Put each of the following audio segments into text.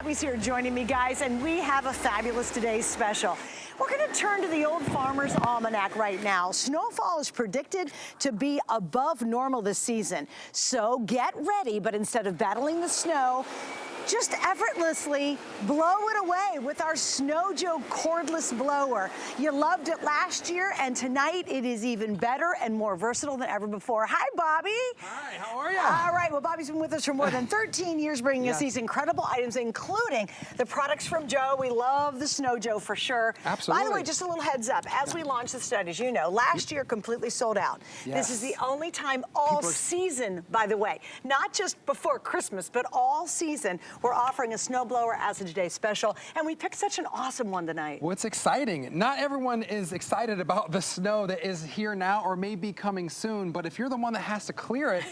Bobby's here joining me, guys, and we have a fabulous today's special. We're going to turn to the Old Farmer's Almanac right now. Snowfall is predicted to be above normal this season. So get ready, but instead of battling the snow, just effortlessly blow it away with our Snow Joe cordless blower. You loved it last year, and tonight it is even better and more versatile than ever before. Hi, Bobby. Hi, how are you? All right, well, Bobby's been with us for more than 13 years, bringing us these incredible items, including the products from Joe. We love the Snow Joe for sure. Absolutely. By the way, just a little heads up, as we launch the studies, you know, last year completely sold out. This is the only time all season, by the way, not just before Christmas, but all season, we're offering a snowblower as a today's special, and we picked such an awesome one tonight. Well, it's exciting. Not everyone is excited about the snow that is here now or may be coming soon, but if you're the one that has to clear it,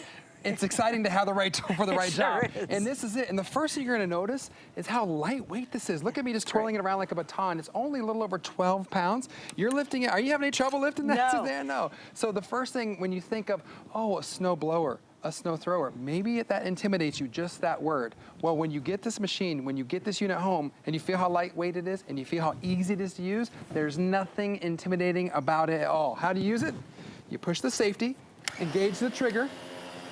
it's exciting to have the right tool for the right job. And this is it. And the first thing you're going to notice is how lightweight this is. Look at me just twirling it around like a baton. It's only a little over 12 pounds. You're lifting it. Are you having any trouble lifting that today? No. So the first thing when you think of, oh, a snow blower, a snow thrower, maybe that intimidates you, just that word. Well, when you get this machine, when you get this unit home, and you feel how lightweight it is, and you feel how easy it is to use, there's nothing intimidating about it at all. How do you use it? You push the safety, engage the trigger,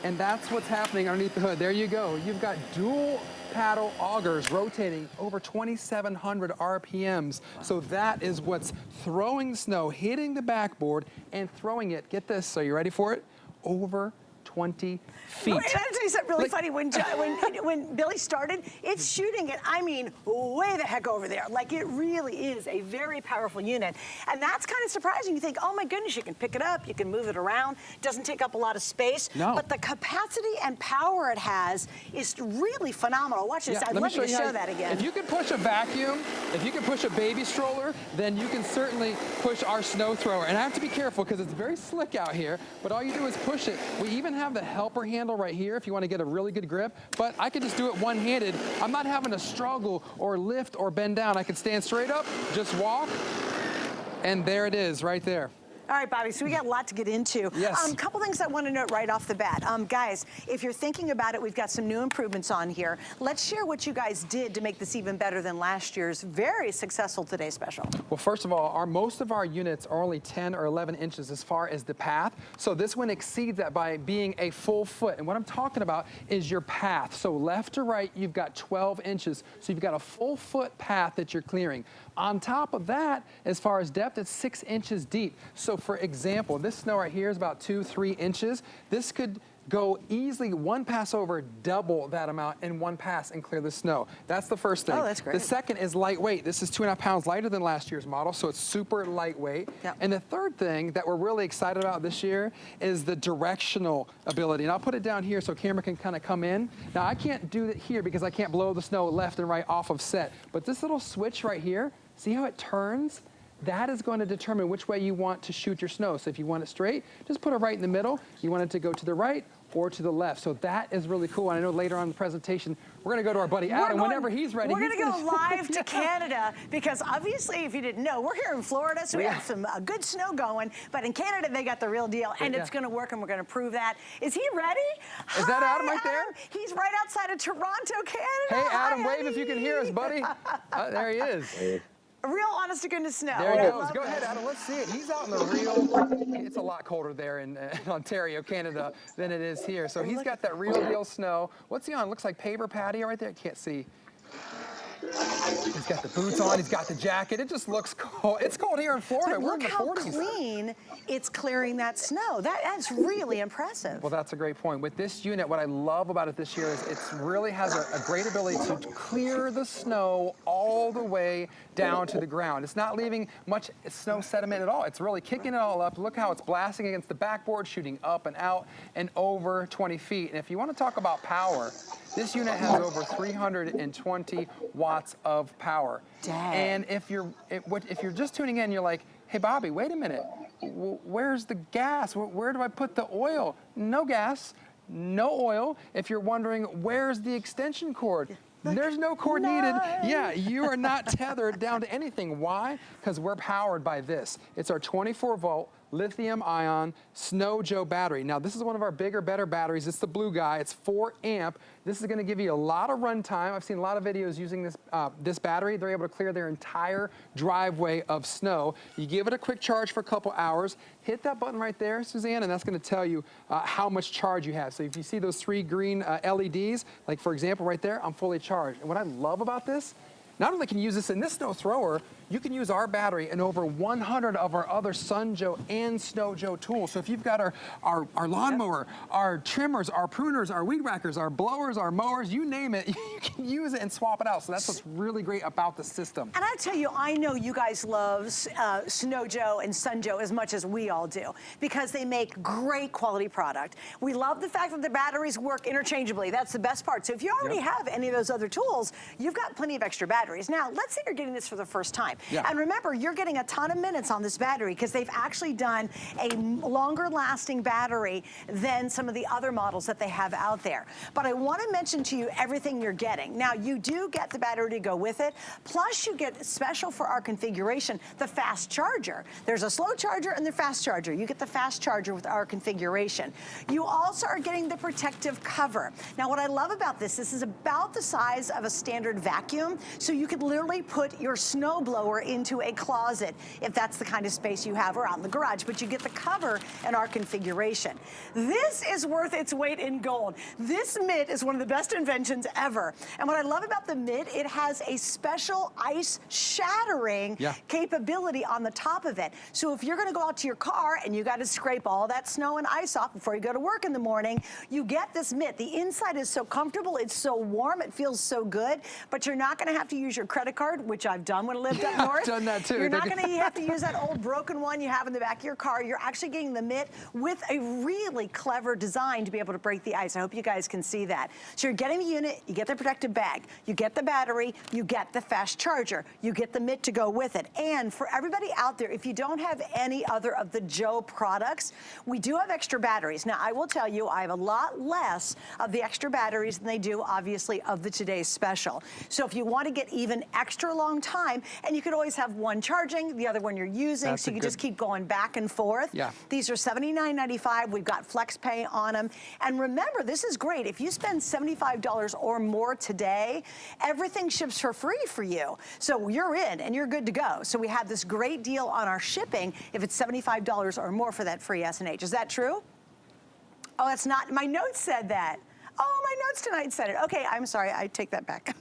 and that's what's happening underneath the hood. There you go. You've got dual paddle augers rotating over 2,700 RPMs. So that is what's throwing the snow, hitting the backboard, and throwing it, get this, are you ready for it? Over 20 feet. Wait, I'll tell you something really funny. When Billy started, it's shooting it, I mean, way the heck over there. Like, it really is a very powerful unit. And that's kind of surprising. You think, oh my goodness, you can pick it up, you can move it around, doesn't take up a lot of space. No. But the capacity and power it has is really phenomenal. Watch this. I'd love you to show that again. If you can push a vacuum, if you can push a baby stroller, then you can certainly push our snow thrower. And I have to be careful because it's very slick out here, but all you do is push it. We even have the helper handle right here if you want to get a really good grip, but I can just do it one-handed. I'm not having to struggle or lift or bend down. I can stand straight up, just walk, and there it is right there. All right, Bobby, so we got a lot to get into. Yes. Couple things I want to note right off the bat. Guys, if you're thinking about it, we've got some new improvements on here. Let's share what you guys did to make this even better than last year's very successful Today Special. Well, first of all, most of our units are only 10 or 11 inches as far as the path. So this one exceeds that by being a full foot. And what I'm talking about is your path. So left to right, you've got 12 inches. So you've got a full foot path that you're clearing. On top of that, as far as depth, it's 6 inches deep. So for example, this snow right here is about 2-3 inches. This could go easily one pass over, double that amount in one pass and clear the snow. That's the first thing. Oh, that's great. The second is lightweight. This is 2.5 pounds lighter than last year's model, so it's super lightweight. Yep. And the third thing that we're really excited about this year is the directional ability. And I'll put it down here so camera can kind of come in. Now, I can't do it here because I can't blow the snow left and right off of set. But this little switch right here, see how it turns? That is going to determine which way you want to shoot your snow. So if you want it straight, just put it right in the middle. You want it to go to the right or to the left. So that is really cool. And I know later on in the presentation, we're going to go to our buddy Adam whenever he's ready. We're going to go live to Canada because obviously, if you didn't know, we're here in Florida, so we have some good snow going. But in Canada, they got the real deal, and it's going to work, and we're going to prove that. Is he ready? Is that Adam right there? He's right outside of Toronto, Canada. Hey, Adam, wave if you can hear us, buddy. There he is. Real honest to goodness snow. There he goes. Go ahead, Adam. Let's see it. He's out in the real. It's a lot colder there in Ontario, Canada, than it is here. So he's got that real deal snow. What's he on? Looks like paper patio right there. I can't see. He's got the boots on, he's got the jacket. It just looks cold. It's cold here in Florida. We're in the 40s. Look how clean it's clearing that snow. That's really impressive. Well, that's a great point. With this unit, what I love about it this year is it really has a great ability to clear the snow all the way down to the ground. It's not leaving much snow sediment at all. It's really kicking it all up. Look how it's blasting against the backboard, shooting up and out and over 20 feet. And if you want to talk about power, this unit has over 320 watts of power. Dang. And if you're just tuning in, you're like, hey, Bobby, wait a minute. Where's the gas? Where do I put the oil? No gas, no oil. If you're wondering, where's the extension cord? There's no cord needed. Yeah, you are not tethered down to anything. Why? Because we're powered by this. It's our 24-volt lithium-ion Snow Joe battery. Now, this is one of our bigger, better batteries. It's the blue guy. It's 4 amp. This is going to give you a lot of run time. I've seen a lot of videos using this battery. They're able to clear their entire driveway of snow. You give it a quick charge for a couple hours. Hit that button right there, Suzanne, and that's going to tell you how much charge you have. So if you see those 3 green LEDs, like for example right there, I'm fully charged. And what I love about this, not only can you use this in this snow thrower, you can use our battery in over 100 of our other Sun Joe and Snow Joe tools. So if you've got our lawnmower, our trimmers, our pruners, our weed whackers, our blowers, our mowers, you name it, you can use it and swap it out. So that's what's really great about the system. And I tell you, I know you guys love Snow Joe and Sun Joe as much as we all do because they make great quality product. We love the fact that the batteries work interchangeably. That's the best part. So if you already have any of those other tools, you've got plenty of extra batteries. Now, let's say you're getting this for the first time. Yeah. And remember, you're getting a ton of minutes on this battery because they've actually done a longer lasting battery than some of the other models that they have out there. But I want to mention to you everything you're getting. Now, you do get the battery to go with it, plus you get special for our configuration, the fast charger. There's a slow charger and the fast charger. You get the fast charger with our configuration. You also are getting the protective cover. Now, what I love about this is about the size of a standard vacuum, so you could literally put your snow blower into a closet if that's the kind of space you have, or out in the garage, but you get the cover in our configuration. This is worth its weight in gold. This mitt is one of the best inventions ever. And what I love about the mitt, it has a special ice shattering capability on the top of it. So if you're gonna go out to your car and you gotta scrape all that snow and ice off before you go to work in the morning, you get this mitt. The inside is so comfortable, it's so warm, it feels so good, but you're not gonna have to use your credit card, which I've done when I lived up north. I've done that too. You're not gonna have to use that old broken one you have in the back of your car. You're actually getting the mitt with a really clever design to be able to break the ice. I hope you guys can see that. So you're getting the unit, you get the protective bag, you get the battery, you get the fast charger, you get the mitt to go with it. And for everybody out there, if you don't have any other of the Joe products, we do have extra batteries. Now, I will tell you, I have a lot less of the extra batteries than they do, obviously, of the Today's Special. So if you want to get even extra long time, and you could always have one charging, the other one you're using, so you can just keep going back and forth. Yeah. These are $79.95. We've got flex pay on them. And remember, this is great. If you spend $75 or more today, everything ships for free for you. So you're in and you're good to go. So we have this great deal on our shipping if it's $75 or more for that free S&H. Is that true? Oh, that's not, my notes said that. Oh, my notes tonight said it. Okay, I'm sorry, I take that back.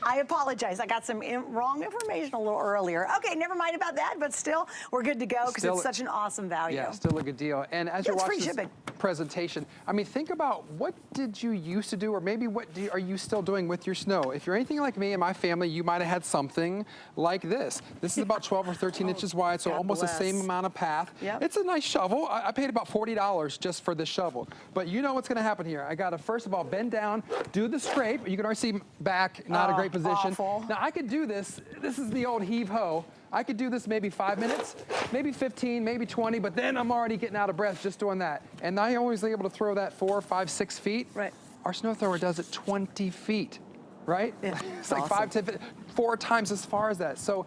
I apologize, I got some wrong information a little earlier. Okay, never mind about that, but still, we're good to go because it's such an awesome value. Yeah, still a good deal. And as you're watching this presentation, I mean, think about what did you used to do, or maybe what are you still doing with your snow? If you're anything like me and my family, you might have had something like this. This is about 12 or 13 inches wide, so almost the same amount of path. Yep. It's a nice shovel. I paid about $40 just for this shovel. But you know what's gonna happen here. I gotta first of all bend down, do the scrape. You can already see back, not a great position. Awful. Now I could do this. This is the old heave ho. I could do this maybe 5 minutes, maybe 15, maybe 20, but then I'm already getting out of breath just doing that. And I always able to throw that 4, 5, 6 feet. Right. Our snow thrower does it 20 feet, right? Yeah, it's like 5, 10, 4 times as far as that. So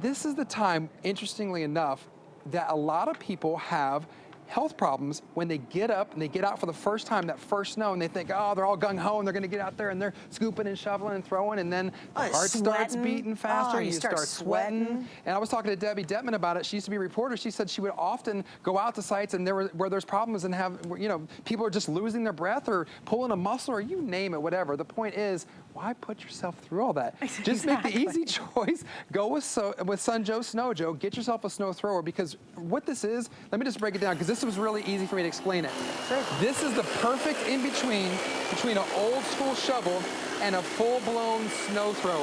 this is the time, interestingly enough, that a lot of people have health problems when they get up and they get out for the first time, that first snow, and they think, oh, they're all gung-ho and they're gonna get out there and they're scooping and shoveling and throwing, and then the heart starts beating faster, and you start sweating. And I was talking to Debbie Detman about it. She used to be a reporter. She said she would often go out to sites and where there's problems and have, you know, people are just losing their breath or pulling a muscle or you name it, whatever. The point is, why put yourself through all that? Just make the easy choice. Go with Sun Joe, Snow Joe. Get yourself a snow thrower, because what this is, let me just break it down, because this was really easy for me to explain it. Sure. This is the perfect in-between between an old school shovel and a full-blown snow thrower,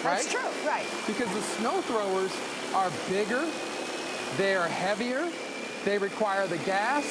right? That's true, right. Because the snow throwers are bigger, they are heavier, they require the gas,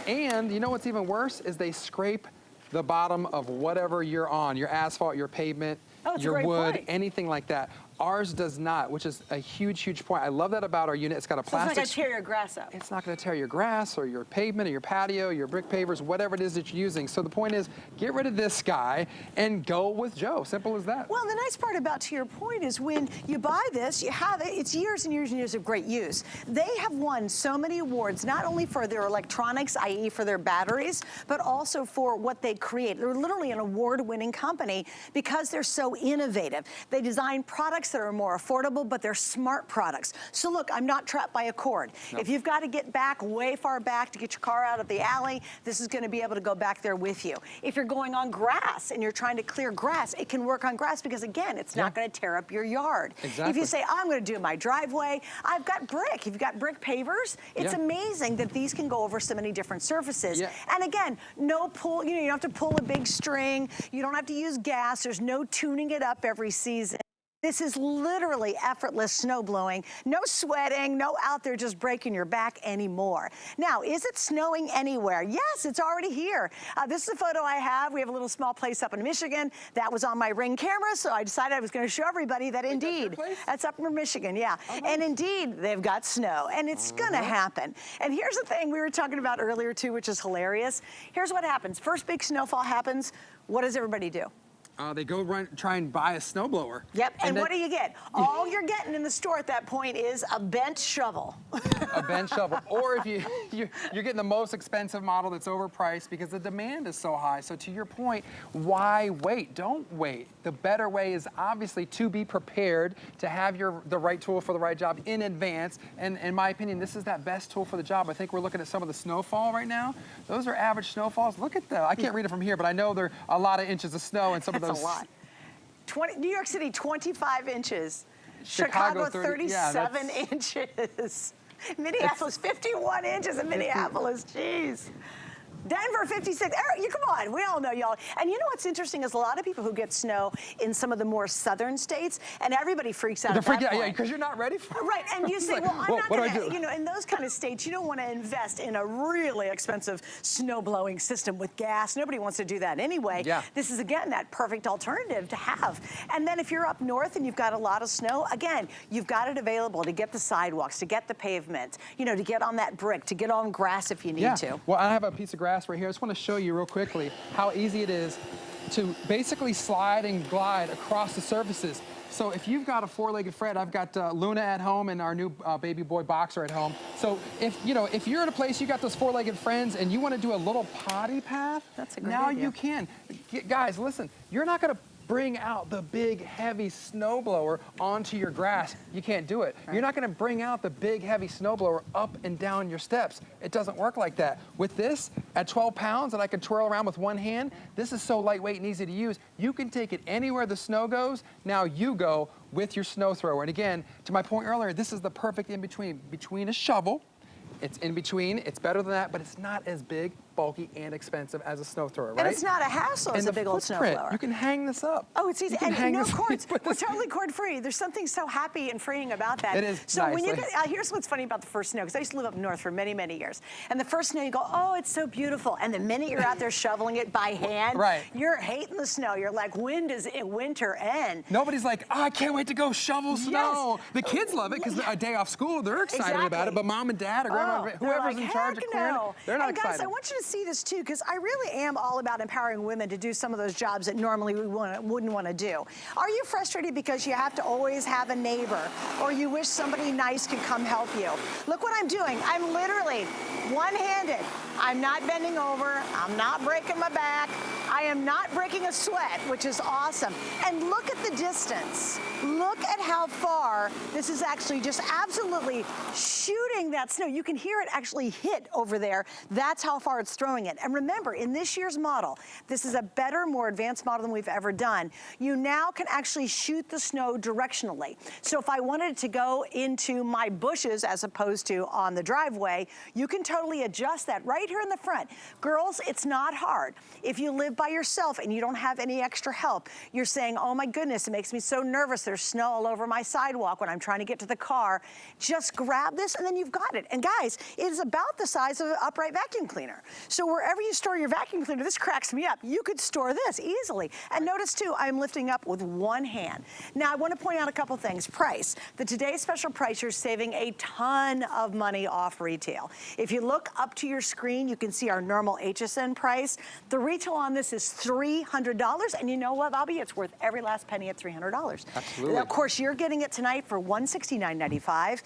and you know what's even worse is they scrape the bottom of whatever you're on, your asphalt, your pavement, your wood, anything like that. Ours does not, which is a huge, huge point. I love that about our unit. It's got a plastic. It's not going to tear your grass up. It's not going to tear your grass or your pavement or your patio, your brick pavers, whatever it is that you're using. So the point is, get rid of this guy and go with Joe. Simple as that. Well, the nice part about, to your point, is when you buy this, you have it. It's years and years and years of great use. They have won so many awards, not only for their electronics, i.e. for their batteries, but also for what they create. They're literally an award-winning company because they're so innovative. They design products that are more affordable, but they're smart products. So look, I'm not trapped by a cord. Nope. If you've got to get back, way far back to get your car out of the alley, this is going to be able to go back there with you. If you're going on grass and you're trying to clear grass, it can work on grass because, again, it's not going to tear up your yard. Exactly. If you say, I'm going to do my driveway, I've got brick. You've got brick pavers. It's amazing that these can go over so many different surfaces. And again, no pull, you don't have to pull a big string. You don't have to use gas. There's no tuning it up every season. This is literally effortless snow blowing. No sweating, no out there just breaking your back anymore. Now, is it snowing anywhere? Yes, it's already here. This is a photo I have. We have a little small place up in Michigan. That was on my Ring camera, so I decided I was going to show everybody that indeed, that's up in Michigan, and indeed, they've got snow, and it's going to happen. And here's the thing we were talking about earlier, too, which is hilarious. Here's what happens. First big snowfall happens. What does everybody do? They go try and buy a snowblower. Yep, and what do you get? All you're getting in the store at that point is a bent shovel. A bent shovel. Or if you're getting the most expensive model that's overpriced because the demand is so high. So to your point, why wait? Don't wait. The better way is obviously to be prepared, to have the right tool for the right job in advance. And in my opinion, this is that best tool for the job. I think we're looking at some of the snowfall right now. Those are average snowfalls. Look at that. I can't read it from here, but I know there are a lot of inches of snow and some of those. That's a lot. New York City, 25 inches. Chicago 37 inches. Minneapolis, 51 inches in Minneapolis. Jeez. Denver, 56. Come on, we all know y'all. And you know what's interesting is a lot of people who get snow in some of the more southern states, and everybody freaks out at that point. Yeah, because you're not ready for it. Right, and you say, well, I'm not going to, in those kind of states, you don't want to invest in a really expensive snow blowing system with gas. Nobody wants to do that anyway. Yeah. This is, again, that perfect alternative to have. And then if you're up north and you've got a lot of snow, again, you've got it available to get the sidewalks, to get the pavement, to get on that brick, to get on grass if you need to. Well, I have a piece of grass right here. I just want to show you real quickly how easy it is to basically slide and glide across the surfaces. So if you've got a four-legged friend, I've got Luna at home and our new baby boy Boxer at home. So if you're at a place, you got those four-legged friends and you want to do a little potty path, that's a great now idea. You can. Guys, listen, you're not going to bring out the big, heavy snowblower onto your grass. You can't do it. Right. You're not going to bring out the big, heavy snowblower up and down your steps. It doesn't work like that. With this, at 12 pounds that I can twirl around with one hand, this is so lightweight and easy to use. You can take it anywhere the snow goes. Now you go with your snow thrower. And again, to my point earlier, this is the perfect in-between. Between a shovel, it's in between, it's better than that, but it's not as big, bulky, and expensive as a snow thrower, right? And it's not a hassle as a big old snow blower. You can hang this up. Oh, it's easy. And no cords. We're totally cord-free. There's something so happy and freeing about that. It is so nice. When you get, here's what's funny about the first snow, because I used to live up north for many, many years. And the first snow, you go, oh, it's so beautiful. And the minute you're out there shoveling it by hand, you're hating the snow. You're like, when does winter end? Nobody's like, oh, I can't wait to go shovel snow. Yes. The kids love it because a day off school, they're excited about it. But mom and dad or grandma, whoever's in charge of clearing it, they're not excited. Guys, I want you to see this too, because I really am all about empowering women to do some of those jobs that normally we wouldn't want to do. Are you frustrated because you have to always have a neighbor, or you wish somebody nice could come help you? Look what I'm doing. I'm literally one-handed. I'm not bending over. I'm not breaking my back. I am not breaking a sweat, which is awesome. And look at the distance. Look at how far this is actually just absolutely shooting that snow. You can hear it actually hit over there. That's how far it's throwing it. And remember, in this year's model, this is a better, more advanced model than we've ever done. You now can actually shoot the snow directionally. So if I wanted it to go into my bushes as opposed to on the driveway, you can totally adjust that right here in the front. Girls, it's not hard. If you live by yourself and you don't have any extra help, you're saying, oh my goodness, it makes me so nervous. There's snow all over my sidewalk when I'm trying to get to the car. Just grab this and then you've got it. And guys, it is about the size of an upright vacuum cleaner. So wherever you store your vacuum cleaner, this cracks me up. You could store this easily. And notice too, I'm lifting up with one hand. Now I want to point out a couple things. Price. The today's special price, you're saving a ton of money off retail. If you look up to your screen, you can see our normal HSN price. The retail on this is $300. And you know what, Bobby? It's worth every last penny at $300. Absolutely. Of course, you're getting it tonight for $169.95.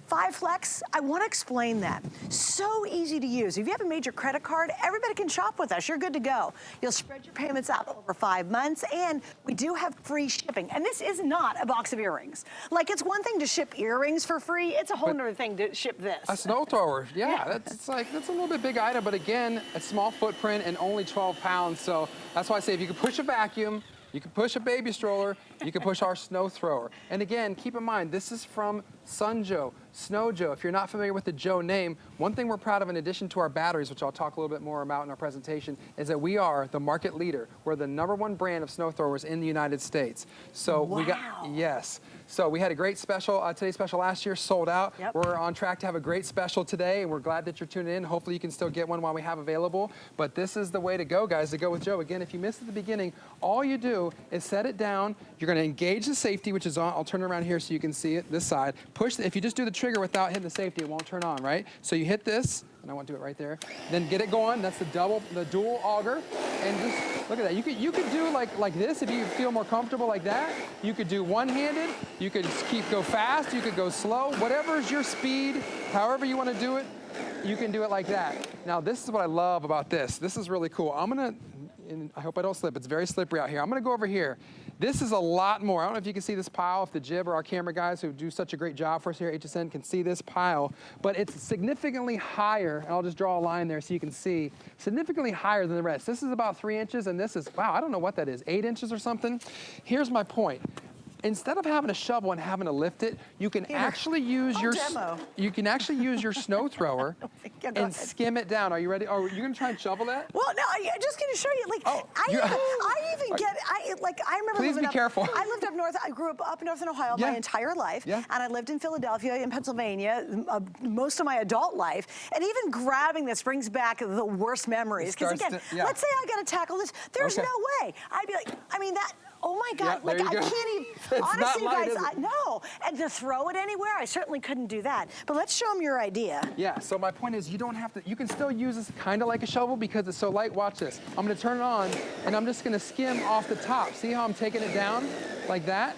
5 Flex, I want to explain that. So easy to use. If you have a major credit card, everybody can shop with us. You're good to go. You'll spread your payments out over 5 months, and we do have free shipping. And this is not a box of earrings. Like, it's one thing to ship earrings for free. It's a whole other thing to ship this. A snow thrower, yeah. That's a little bit big item, but again, a small footprint and only 12 pounds. So that's why I say if you can push a vacuum, you can push a baby stroller, you can push our snow thrower. And again, keep in mind, this is from Sun Joe, Snow Joe. If you're not familiar with the Joe name, one thing we're proud of in addition to our batteries, which I'll talk a little bit more about in our presentation, is that we are the market leader. We're the #1 brand of snow throwers in the United States. So wow. we got, yes. So we had a great special, today's special last year, sold out. Yep. We're on track to have a great special today, and we're glad that you're tuning in. Hopefully you can still get one while we have available. But this is the way to go, guys, to go with Joe. Again, if you missed at the beginning, all you do is set it down. You're gonna engage the safety, which is on. I'll turn it around here so you can see it, this side. Push, if you just do the trigger without hitting the safety, it won't turn on, right? So you hit this, and I want to do it right there. Then get it going. That's the dual auger. And just look at that. You could do like this if you feel more comfortable like that. You could do one-handed. You could go fast. You could go slow. Whatever is your speed, however you want to do it, you can do it like that. Now, this is what I love about this. This is really cool. And I hope I don't slip. It's very slippery out here. I'm gonna go over here. This is a lot more. I don't know if you can see this pile, if the Jib or our camera guys who do such a great job for us here at HSN can see this pile, but it's significantly higher, and I'll just draw a line there so you can see, significantly higher than the rest. This is about 3 inches, and this is, wow, I don't know what that is, 8 inches or something. Here's my point. Instead of having a shovel and having to lift it, you can actually use your snow thrower and skim it down. Are you ready? Are you gonna try and shovel that? Well, no, I'm just gonna show you. Like, I remember. Please be careful. I lived up north. I grew up north in Ohio my entire life, and I lived in Philadelphia, in Pennsylvania, most of my adult life. And even grabbing this brings back the worst memories. Because again, let's say I gotta tackle this. There's no way. I'd be like, I mean that. Oh my God, like I can't even, honestly guys, no. And to throw it anywhere, I certainly couldn't do that. But let's show them your idea. Yeah, so my point is you don't have to, you can still use this kind of like a shovel because it's so light. Watch this. I'm gonna turn it on and I'm just gonna skim off the top. See how I'm taking it down like that?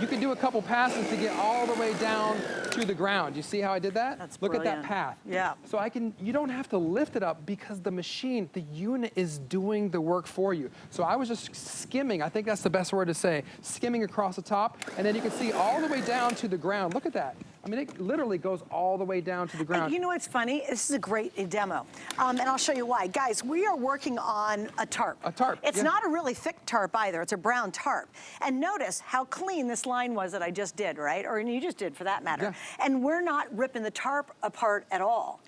You can do a couple passes to get all the way down to the ground. You see how I did that? That's Look brilliant. at that path. Yeah. So you don't have to lift it up because the machine, the unit is doing the work for you. So I was just skimming, I think that's the best word to say, skimming across the top, and then you can see all the way down to the ground. Look at that. I mean, it literally goes all the way down to the ground. And you know what's funny? This is a great demo. And I'll show you why. Guys, we are working on a tarp. A tarp. It's not a really thick tarp either. It's a brown tarp. And notice how clean this line was that I just did, right? Or you just did for that matter. Yeah. And we're not ripping the tarp apart at all.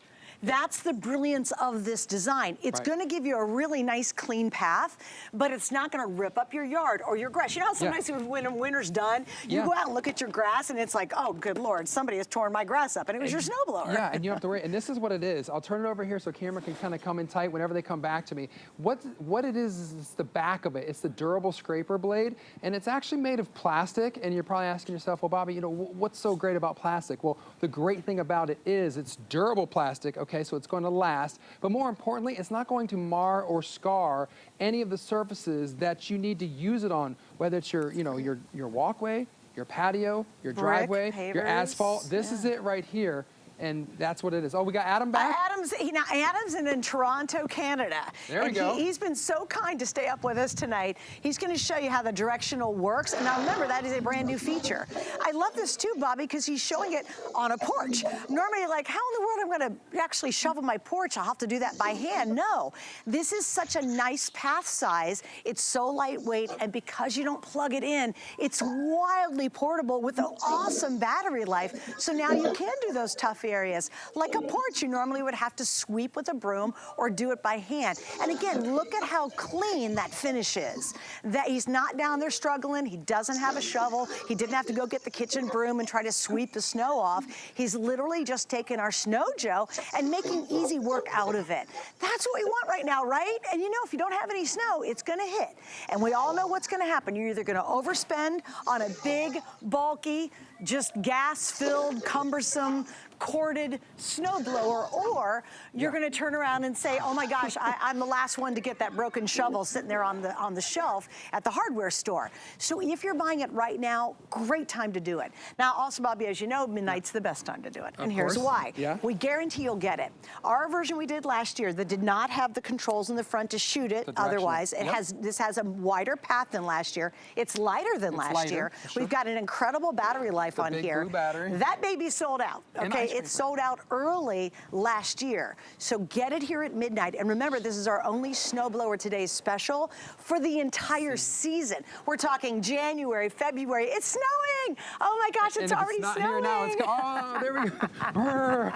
That's the brilliance of this design. It's gonna give you a really nice clean path, but it's not gonna rip up your yard or your grass. You know how sometimes when winter's done, you go out and look at your grass and it's like, oh, good Lord, somebody has torn my grass up and it was your snowblower. Yeah, and you don't have to worry. And this is what it is. I'll turn it over here so camera can kind of come in tight whenever they come back to me. What it is the back of it. It's the durable scraper blade, and it's actually made of plastic, and you're probably asking yourself, well, Bobby, you know, what's so great about plastic? Well, the great thing about it is it's durable plastic, okay, so it's going to last, but more importantly, it's not going to mar or scar any of the surfaces that you need to use it on, whether it's your, you know, your walkway, your patio, your driveway, your asphalt. This is it right here. And that's what it is. Oh, we got Adam back? Adam's in Toronto, Canada. There we go. He's been so kind to stay up with us tonight. He's going to show you how the Directional works. And now remember, that is a brand new feature. I love this too, Bobby, because he's showing it on a porch. Normally, like, how in the world am I going to actually shovel my porch? I'll have to do that by hand. No, this is such a nice path size. It's so lightweight, and because you don't plug it in, it's wildly portable with an awesome battery life. So now you can do those tough areas. Like a porch, you normally would have to sweep with a broom or do it by hand. And again, look at how clean that finish is. That he's not down there struggling. He doesn't have a shovel. He didn't have to go get the kitchen broom and try to sweep the snow off. He's literally just taking our Snow Joe and making easy work out of it. That's what we want right now, right? And you know, if you don't have any snow, it's gonna hit. And we all know what's gonna happen. You're either gonna overspend on a big, bulky, just gas-filled, cumbersome, corded snowblower, or you're going to turn around and say, oh my gosh, I'm the last one to get that broken shovel sitting there on the shelf at the hardware store. So if you're buying it right now, great time to do it. Now also, Bobby, as you know, midnight's the best time to do it. And here's why. We guarantee you'll get it. Our version we did last year that did not have the controls in the front to shoot it, otherwise it this has a wider path than last year. It's lighter than last year. We've got an incredible battery life on here. Blue battery. That baby sold out, okay? It sold out early last year. So get it here at midnight. And remember, this is our only snowblower today's special for the entire season. We're talking January, February. It's snowing. Oh my gosh, it's already snowing. Here now. It's oh, there we go.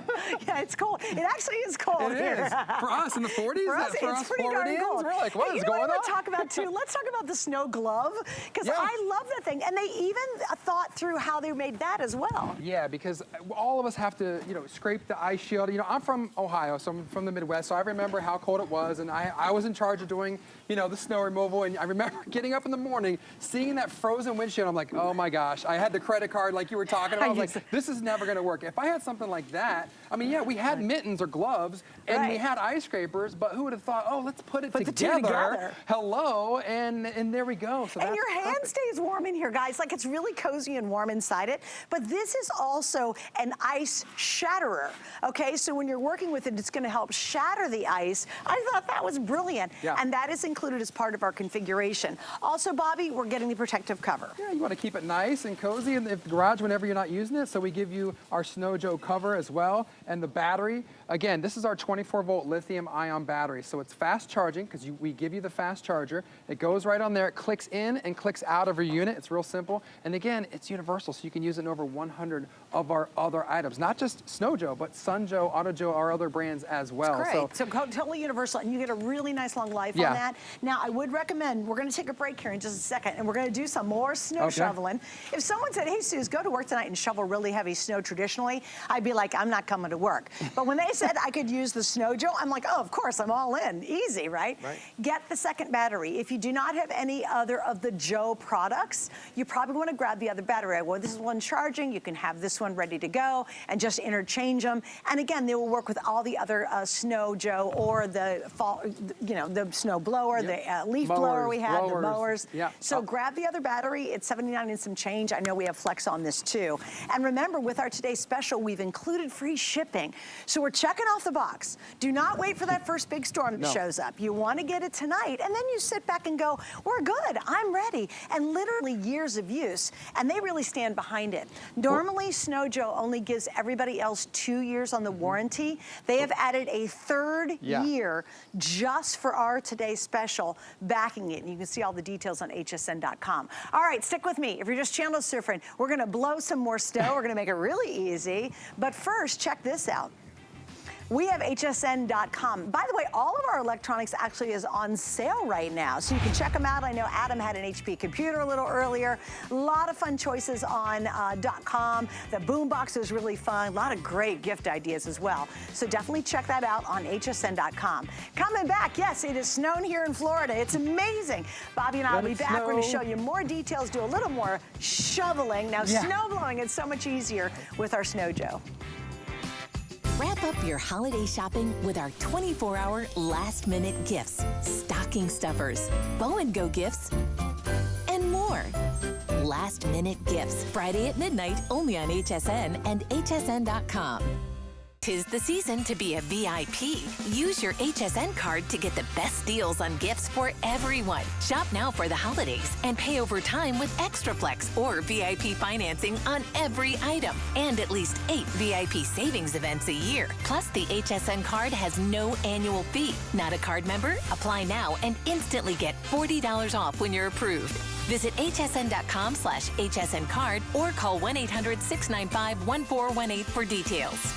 Yeah, it's cold. It actually is cold here. For us in the 40s, for us, it's pretty darn cold. We're like, what is going on? Let's talk about too. Let's talk about the snow glove, because I love that thing. And they even thought through how they made that as well. Yeah, because all of us have to, you know, scrape the ice shield. You know, I'm from Ohio, so I'm from the Midwest, so I remember how cold it was, and I was in charge of doing, you know, the snow removal, and I remember getting up in the morning, seeing that frozen windshield. I'm like, oh my gosh, I had the credit card like you were talking about. I was like, this is never gonna work. If I had something like that, I mean, yeah, we had mittens or gloves, and we had ice scrapers, but who would have thought, oh, let's put it together. Hello, and there we go. So and your hand stays warm in here, guys. Like, it's really cozy and warm inside it, but this is also an ice shatterer, okay? So when you're working with it, it's gonna help shatter the ice. I thought that was brilliant, and that is included as part of our configuration. Also, Bobby, we're getting the protective cover. Yeah, you wanna keep it nice and cozy in the garage whenever you're not using it, so we give you our Snow Joe cover as well, and the battery. Again, this is our 24-volt lithium-ion battery, so it's fast charging, because we give you the fast charger. It goes right on there, it clicks in and clicks out of your unit. It's real simple, and again, it's universal, so you can use it in over 100 of our other items. Not just Snow Joe, but Sun Joe, Auto Joe, our other brands as well. That's great. So totally universal, and you get a really nice long life on that. Now, I would recommend, we're gonna take a break here in just a second, and we're gonna do some more snow shoveling. If someone said, hey, Suze, go to work tonight and shovel really heavy snow traditionally, I'd be like, I'm not coming to work. But when they said I could use the Snow Joe, I'm like, oh, of course, I'm all in. Easy, right? Get the second battery. If you do not have any other of the Joe products, you probably wanna grab the other battery. Well, this is one charging, you can have this one ready to go and just interchange them. And again, they will work with all the other Snow Joe or the fall, you know, the snow blower, the leaf blower we had, the mowers. So grab the other battery. It's $79 and some change. I know we have flex on this too. And remember, with our today's special, we've included free shipping. So we're checking off the box. Do not wait for that first big storm that shows up. You want to get it tonight, and then you sit back and go, we're good, I'm ready. And literally years of use, and they really stand behind it. Normally, Snow Joe only gives everybody else 2 years on the warranty. They have added a third year just for our today's special, backing it. And you can see all the details on hsn.com. All right, stick with me. If you're just channel surfing, we're gonna blow some more snow. We're gonna make it really easy. But first, check this out. We have hsn.com. By the way, all of our electronics actually is on sale right now, so you can check them out. I know Adam had an HP computer a little earlier. A lot of fun choices on .com. The boombox is really fun. A lot of great gift ideas as well. So definitely check that out on hsn.com. Coming back, yes, it is snowing here in Florida. It's amazing. Bobby and I will be back. We're going to show you more details, do a little more shoveling. Now, snow blowing is so much easier with our Snow Joe. Wrap up your holiday shopping with our 24-hour last-minute gifts, stocking stuffers, Bow and Go gifts, and more. Last-minute gifts, Friday at midnight, only on HSN and hsn.com. 'Tis the season to be a VIP. Use your HSN card to get the best deals on gifts for everyone. Shop now for the holidays and pay over time with Extra Flex or VIP financing on every item. And at least 8 VIP savings events a year. Plus, the HSN card has no annual fee. Not a card member? Apply now and instantly get $40 off when you're approved. Visit hsn.com/HSN card or call 1-800-695-1418 for details.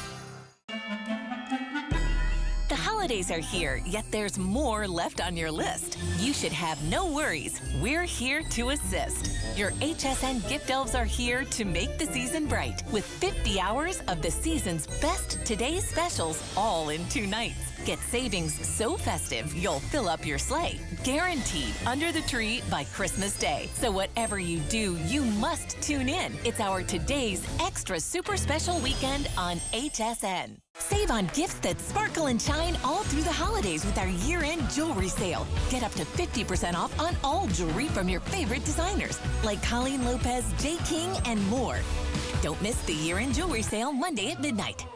holidays are here, yet there's more left on your list. You should have no worries. We're here to assist. Your HSN gift elves are here to make the season bright with 50 hours of the season's best today's specials all in 2 nights. Get savings so festive you'll fill up your sleigh. Guaranteed under the tree by Christmas Day. So whatever you do, you must tune in. It's our today's extra super special weekend on HSN. Save on gifts that sparkle and shine all through the holidays with our year-end jewelry sale. Get up to 50% off on all jewelry from your favorite designers like Colleen Lopez, J. King, and more. Don't miss the year-end jewelry sale Monday at midnight.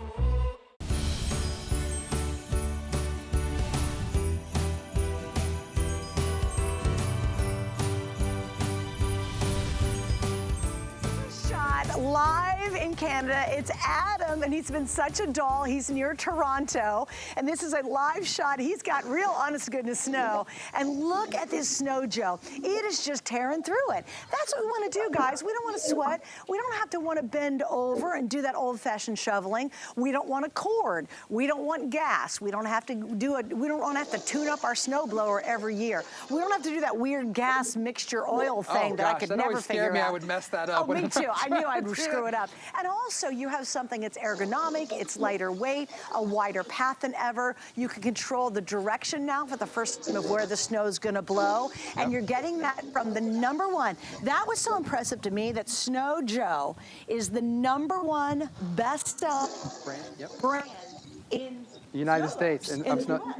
Live in Canada, it's Adam, and he's been such a doll. He's near Toronto, and this is a live shot. He's got real honest to goodness snow, and look at this snow, Joe. It is just tearing through it. That's what we want to do, guys. We don't want to sweat. We don't have to want to bend over and do that old-fashioned shoveling. We don't want a cord. We don't want gas. We don't have to do it. We don't want to have to tune up our snowblower every year. We don't have to do that weird gas mixture oil thing that I could never figure out. That always scared me. I would mess that up. Oh, me too. I knew I'd screw it up. And also, you have something that's ergonomic, it's lighter weight, a wider path than ever. You can control the direction now for the first time of where the snow is going to blow. And you're getting that from the #1. That was so impressive to me that Snow Joe is the #1 best-selling brand in United States. And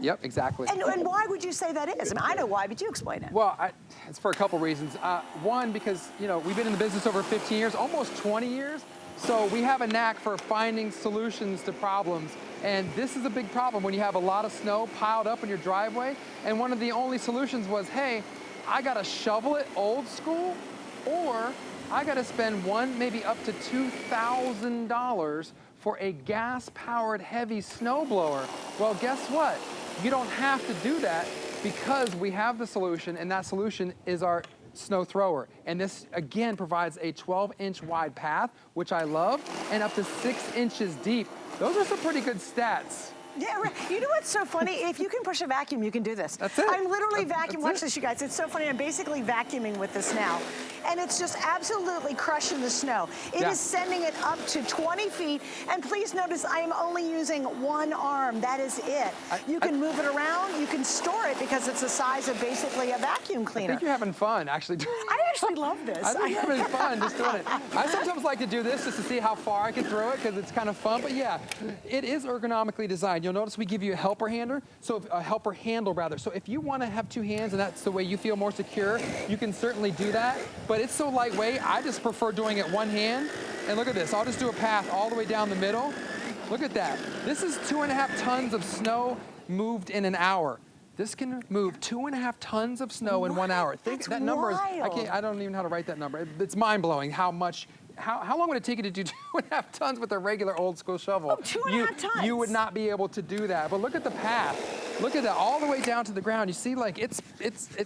yep, exactly. And why would you say that is? I mean, I know why, but you explain it. Well, it's for a couple reasons. One, because, you know, we've been in the business over 15 years, almost 20 years. So we have a knack for finding solutions to problems. And this is a big problem when you have a lot of snow piled up in your driveway. And one of the only solutions was, hey, I got to shovel it old school, or I got to spend maybe up to $2,000 for a gas-powered heavy snowblower. Well, guess what? You don't have to do that because we have the solution, and that solution is our snow thrower. And this, again, provides a 12-inch wide path, which I love, and up to 6 inches deep. Those are some pretty good stats. Yeah, right. You know what's so funny? If you can push a vacuum, you can do this. That's it. I'm literally vacuuming. Watch this, you guys. It's so funny. I'm basically vacuuming with this now. And it's just absolutely crushing the snow. It is sending it up to 20 feet. And please notice I am only using one arm. That is it. You can move it around. You can store it because it's the size of basically a vacuum cleaner. I think you're having fun, actually. I actually love this. I think you're having fun just doing it. I sometimes like to do this just to see how far I can throw it because it's kind of fun. But yeah, it is ergonomically designed. You'll notice we give you a helper handle. So a helper handle, rather. So if you want to have 2 hands and that's the way you feel more secure, you can certainly do that. But it's so lightweight, I just prefer doing it one hand. And look at this. I'll just do a path all the way down the middle. Look at that. This is 2.5 tons of snow moved in an hour. This can move 2.5 tons of snow in 1 hour. Think that number is, I don't even know how to write that number. It's mind-blowing how much. How long would it take you to do 2.5 tons with a regular old school shovel? Oh, 2.5 tons. You would not be able to do that. But look at the path. Look at that, all the way down to the ground. You see, like, it's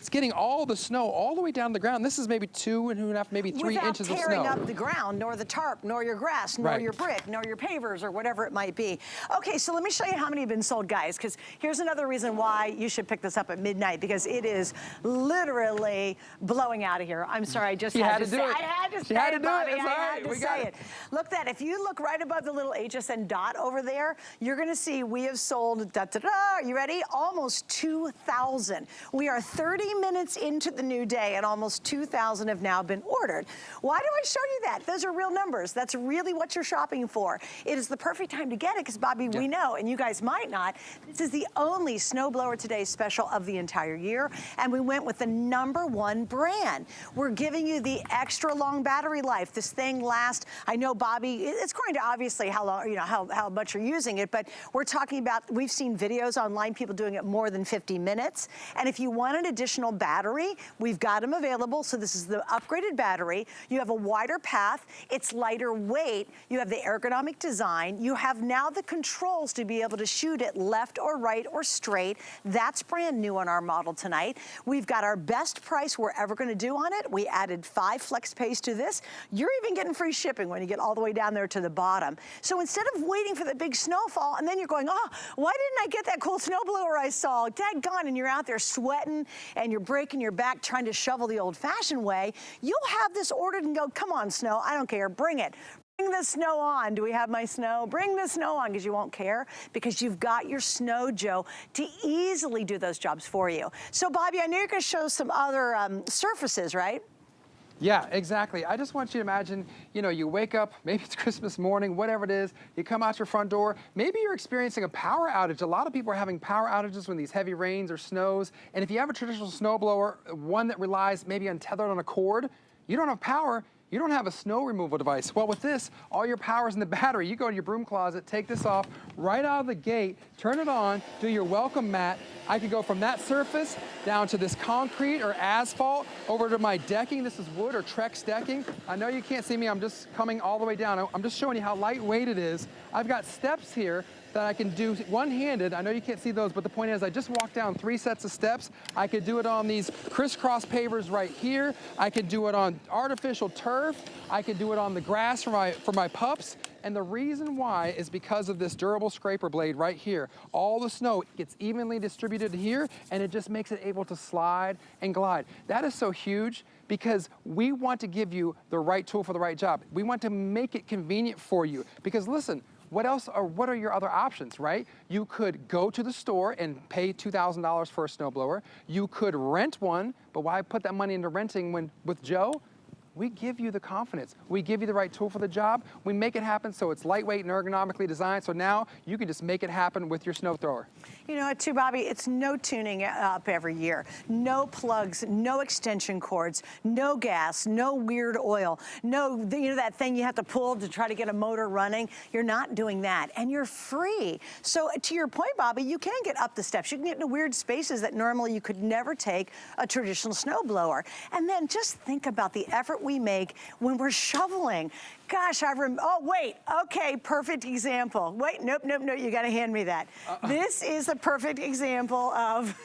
getting all the snow all the way down the ground. This is maybe 2.5, maybe 3 inches of snow. Without tearing up the ground, nor the tarp, nor your grass, nor your brick, nor your pavers, or whatever it might be. Okay, so let me show you how many have been sold, guys, because here's another reason why you should pick this up at midnight, because it is literally blowing out of here. I'm sorry, I just had to say it. I had to say it, Bobby. I had to say it. Look that, if you look right above the little HSN dot over there, you're gonna see we have sold, are you ready? Almost 2,000. We are 30 minutes into the new day and almost 2,000 have now been ordered. Why do I show you that? Those are real numbers. That's really what you're shopping for. It is the perfect time to get it because, Bobby, we know, and you guys might not, this is the only Snowblower Today special of the entire year, and we went with the #1 brand. We're giving you the extra long battery life. This thing lasts, I know, Bobby, it's going to obviously how long, you know, how much you're using it, but we're talking about, we've seen videos online, people doing it more than 50 minutes. And if you want an additional battery, we've got them available. So this is the upgraded battery. You have a wider path. It's lighter weight. You have the ergonomic design. You have now the controls to be able to shoot it left or right or straight. That's brand new on our model tonight. We've got our best price we're ever going to do on it. We added 5 flex pays to this, you're even getting free shipping when you get all the way down there to the bottom. So instead of waiting for the big snowfall and then you're going, oh, why didn't I get that cool snowblower I saw? Daggone, and you're out there sweating and you're breaking your back trying to shovel the old-fashioned way, you'll have this ordered and go, come on, snow, I don't care, bring it. Bring the snow on. Do we have my snow? Bring the snow on, because you won't care, because you've got your Snow Joe to easily do those jobs for you. So, Bobby, I know you're going to show some other surfaces, right? Yeah, exactly. I just want you to imagine, you know, you wake up, maybe it's Christmas morning, whatever it is, you come out your front door, maybe you're experiencing a power outage. A lot of people are having power outages when these heavy rains or snows, and if you have a traditional snowblower, one that relies maybe untethered on a cord, you don't have power, you don't have a snow removal device. Well, with this, all your power's in the battery. You go to your broom closet, take this off right out of the gate, turn it on, do your welcome mat. I could go from that surface down to this concrete or asphalt, over to my decking. This is wood or Trex decking. I know you can't see me, I'm just coming all the way down. I'm just showing you how lightweight it is. I've got steps here that I can do one-handed. I know you can't see those, but the point is I just walked down 3 sets of steps. I could do it on these crisscross pavers right here. I could do it on artificial turf. I could do it on the grass for my pups. And the reason why is because of this durable scraper blade right here. All the snow gets evenly distributed here, and it just makes it able to slide and glide. That is so huge because we want to give you the right tool for the right job. We want to make it convenient for you because listen, what are your other options, right? You could go to the store and pay $2,000 for a snowblower. You could rent one, but why put that money into renting when with Joe? We give you the confidence. We give you the right tool for the job. We make it happen so it's lightweight and ergonomically designed, so now you can just make it happen with your snow thrower. You know what, too, Bobby? It's no tuning up every year. No plugs, no extension cords, no gas, no weird oil, no, you know that thing you have to pull to try to get a motor running? You're not doing that, and you're free. So to your point, Bobby, you can get up the steps. You can get into weird spaces that normally you could never take a traditional snowblower. And then just think about the effort we make when we're shoveling. Gosh, oh, wait, okay, perfect example. Wait, nope, you gotta hand me that. This is the perfect example of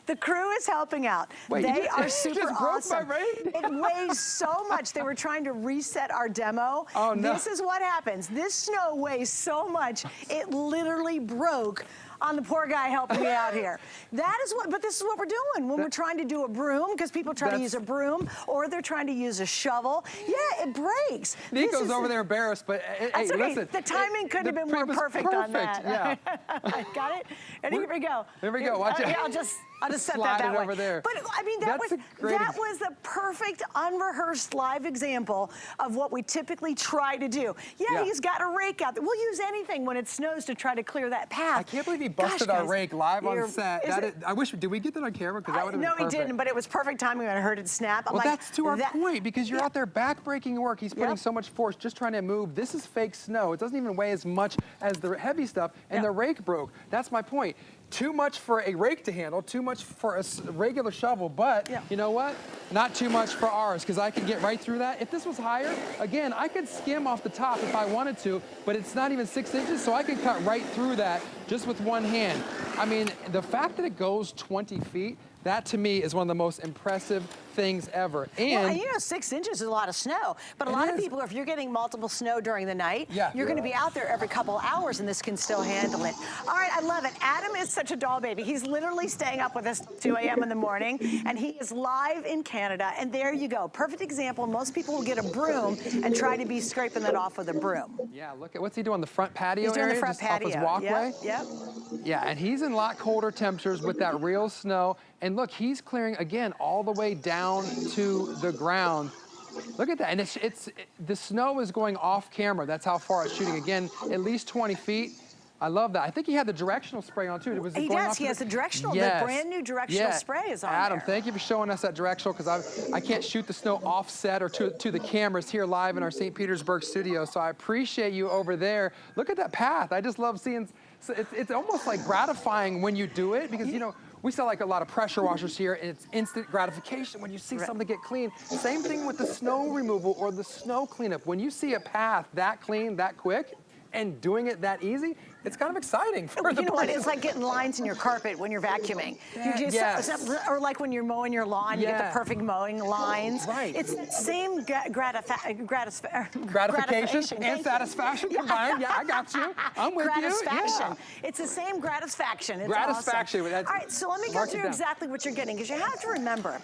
the crew is helping out. Wait, they are just super broke awesome. my rake? It weighs so much. They were trying to reset our demo. Oh, no. This is what happens. This snow weighs so much, it literally broke on the poor guy helping me out here. That is what, but this is what we're doing when we're trying to do a broom, because people try to use a broom, or they're trying to use a shovel. Yeah, it breaks. Nico's over there embarrassed, but hey, okay. listen. The timing couldn't have been more perfect on that. Yeah. Got it? And here we go. There we go. Watch it. Yeah, I'll just set Slide that it way. over there. But I mean, that was the perfect unrehearsed live example of what we typically try to do. Yeah, he's got a rake out there. We'll use anything when it snows to try to clear that path. I can't believe he busted our rake live on set. I wish, did we get that on camera? Because that would have been perfect. No, we didn't, but it was perfect timing when I heard it snap. Well, that's to our point, because you're out there back-breaking work. He's putting so much force just trying to move. This is fake snow. It doesn't even weigh as much as the heavy stuff, and the rake broke. That's my point. Too much for a rake to handle, too much for a regular shovel, but you know what? Not too much for ours, because I can get right through that. If this was higher, again, I could skim off the top if I wanted to, but it's not even 6 inches, so I can cut right through that just with one hand. I mean, the fact that it goes 20 feet, that to me is one of the most impressive things ever. And well, you know, 6 inches is a lot of snow, but a lot of people, if you're getting multiple snow during the night, you're going to be out there every couple hours, and this can still handle it. All right, I love it. Adam is such a doll baby. He's literally staying up with us 2 a.m. in the morning, and he is live in Canada, and there you go. Perfect example. Most people will get a broom and try to be scraping that off with a broom. Yeah, look at, what's he doing, the front patio He's doing area? the front patio. Off his walkway? Yep. Yeah, and he's in a lot colder temperatures with that real snow. And look, he's clearing, again, all the way down to the ground. Look at that, and the snow is going off camera. That's how far it's shooting. Again, at least 20 feet. I love that. I think he had the directional spray on, too. He does. He has the directional. The brand new directional spray is on Adam, there. thank you for showing us that directional, because I can't shoot the snow offset or to the cameras here live in our St. Petersburg studio, so I appreciate you over there. Look at that path. I just love seeing, it's almost like gratifying when you do it, because, you know, we sell like a lot of pressure washers here, and it's instant gratification when you see something get clean. Same thing with the snow removal or the snow cleanup. When you see a path that clean, that quick, and doing it that easy, it's kind of exciting for the You know what? person. It's like getting lines in your carpet when you're vacuuming. Yes. Or like when you're mowing your lawn, you get the perfect mowing lines. Right. It's the same Gratification and satisfaction combined. Yeah, I got you. I'm with you. Gratisfaction. Yeah. It's the same gratisfaction. It's Gratisfaction. Awesome. That's, all right, so let me go mark it through down. exactly what you're getting, because you have to remember,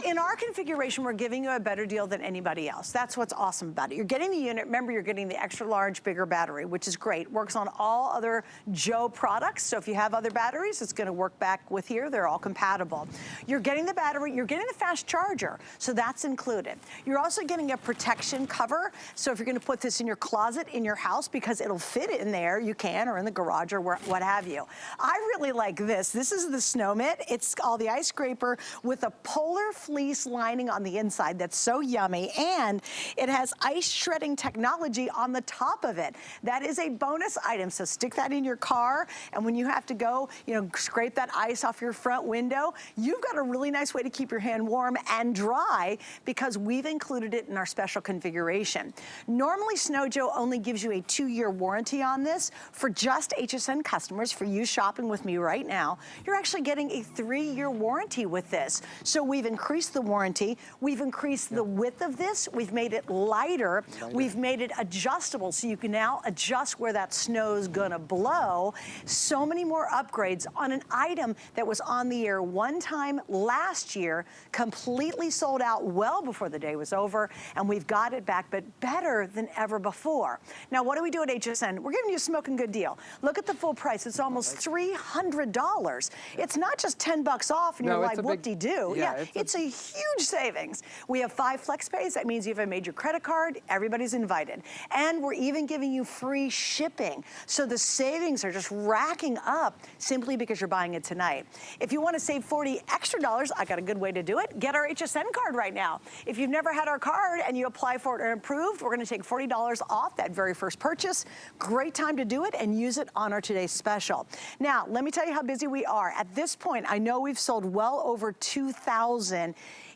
in our configuration, we're giving you a better deal than anybody else. That's what's awesome about it. You're getting the unit. Remember, you're getting the extra large, bigger battery, which is great. Works on all other Joe products. So if you have other batteries, it's going to work back with here. They're all compatible. You're getting the battery. You're getting the fast charger. So that's included. You're also getting a protection cover. So if you're going to put this in your closet in your house, because it'll fit in there, you can, or in the garage, or what have you. I really like this. This is the snow mitt. It's called the ice scraper with a polar fleece lining on the inside that's so yummy, and it has ice shredding technology on the top of it. That is a bonus item, so stick that in your car, and when you have to go, you know, scrape that ice off your front window, you've got a really nice way to keep your hand warm and dry, because we've included it in our special configuration. Normally, Snow Joe only gives you a 2-year warranty on this. For just HSN customers, for you shopping with me right now, you're actually getting a 3-year warranty with this. So we've increased the warranty. We've increased the width of this. We've made it lighter. We've made it adjustable, so you can now adjust where that snow's gonna blow. So many more upgrades on an item that was on the air one time last year, completely sold out well before the day was over, and we've got it back, but better than ever before. Now, what do we do at HSN? We're giving you a smoking good deal. Look at the full price. It's almost $300. It's not just 10 bucks off, and you're like, whoop-de-doo. Yeah, it's a huge savings. We have 5 flex pays. That means you have a major credit card, everybody's invited. And we're even giving you free shipping. So the savings are just racking up simply because you're buying it tonight. If you want to save $40 extra, I got a good way to do it. Get our HSN card right now. If you've never had our card and you apply for it or approved, we're going to take $40 off that very first purchase. Great time to do it and use it on our today's special. Now, let me tell you how busy we are. At this point, I know we've sold well over 2,000.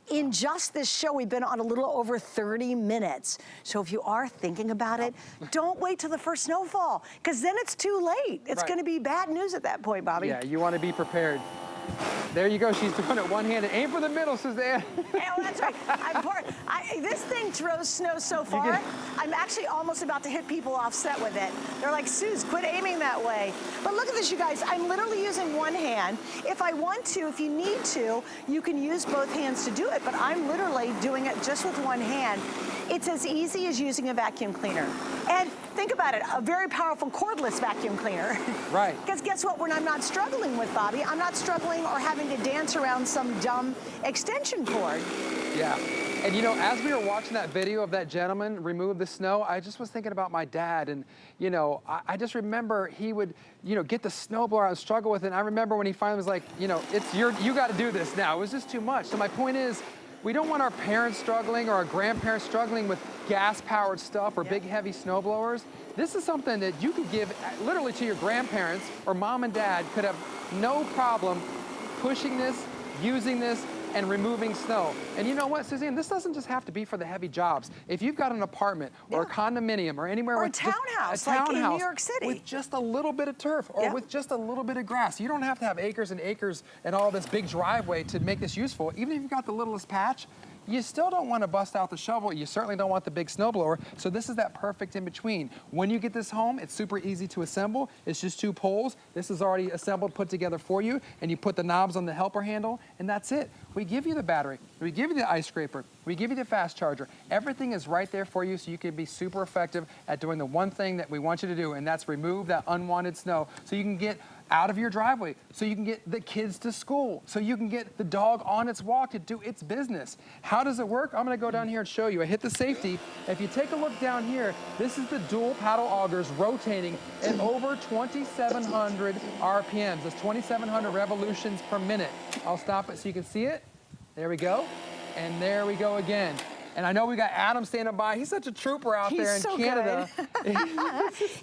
In just this show, we've been on a little over 30 minutes. So if you are thinking about it, don't wait till the first snowfall, because then it's too late. It's going to be bad news at that point, Bobby. Yeah, you want to be prepared. There you go. She's doing it one-handed. Aim for the middle, Suzanne. Yeah, well, that's right. This thing throws snow so far, I'm actually almost about to hit people offset with it. They're like, Suze, quit aiming that way. But look at this, you guys. I'm literally using one hand. If I want to, if you need to, you can use both hands to do it, but I'm literally doing it just with one hand. It's as easy as using a vacuum cleaner. And think about it, a very powerful cordless vacuum cleaner. Right. Because guess what, when I'm not struggling with, Bobby, I'm not struggling or having to dance around some dumb extension cord. Yeah. And you know, as we were watching that video of that gentleman remove the snow, I just was thinking about my dad. And, you know, I just remember he would, you know, get the snowblower out and struggle with it. And I remember when he finally was like, you know, you got to do this now. It was just too much. So my point is, we don't want our parents struggling or our grandparents struggling with gas-powered stuff or big, heavy snowblowers. This is something that you could give literally to your grandparents, or mom and dad could have no problem pushing this, using this, and removing snow. And you know what, Suzanne, this doesn't just have to be for the heavy jobs. If you've got an apartment or a condominium or anywhere with a townhouse, like in New York City, with just a little bit of turf or with just a little bit of grass, you don't have to have acres and acres and all this big driveway to make this useful. Even if you've got the littlest patch, you still don't want to bust out the shovel. You certainly don't want the big snowblower. So this is that perfect in between. When you get this home, it's super easy to assemble. It's just 2 poles. This is already assembled, put together for you, and you put the knobs on the helper handle, and that's it. We give you the battery. We give you the ice scraper. We give you the fast charger. Everything is right there for you, so you can be super effective at doing the one thing that we want you to do, and that's remove that unwanted snow so you can get out of your driveway, so you can get the kids to school, so you can get the dog on its walk to do its business. How does it work? I'm gonna go down here and show you. I hit the safety. If you take a look down here, this is the dual paddle augers rotating at over 2,700 RPMs. That's 2,700 revolutions per minute. I'll stop it so you can see it. There we go. And there we go again. And I know we got Adam standing by. He's such a trooper out there in Canada.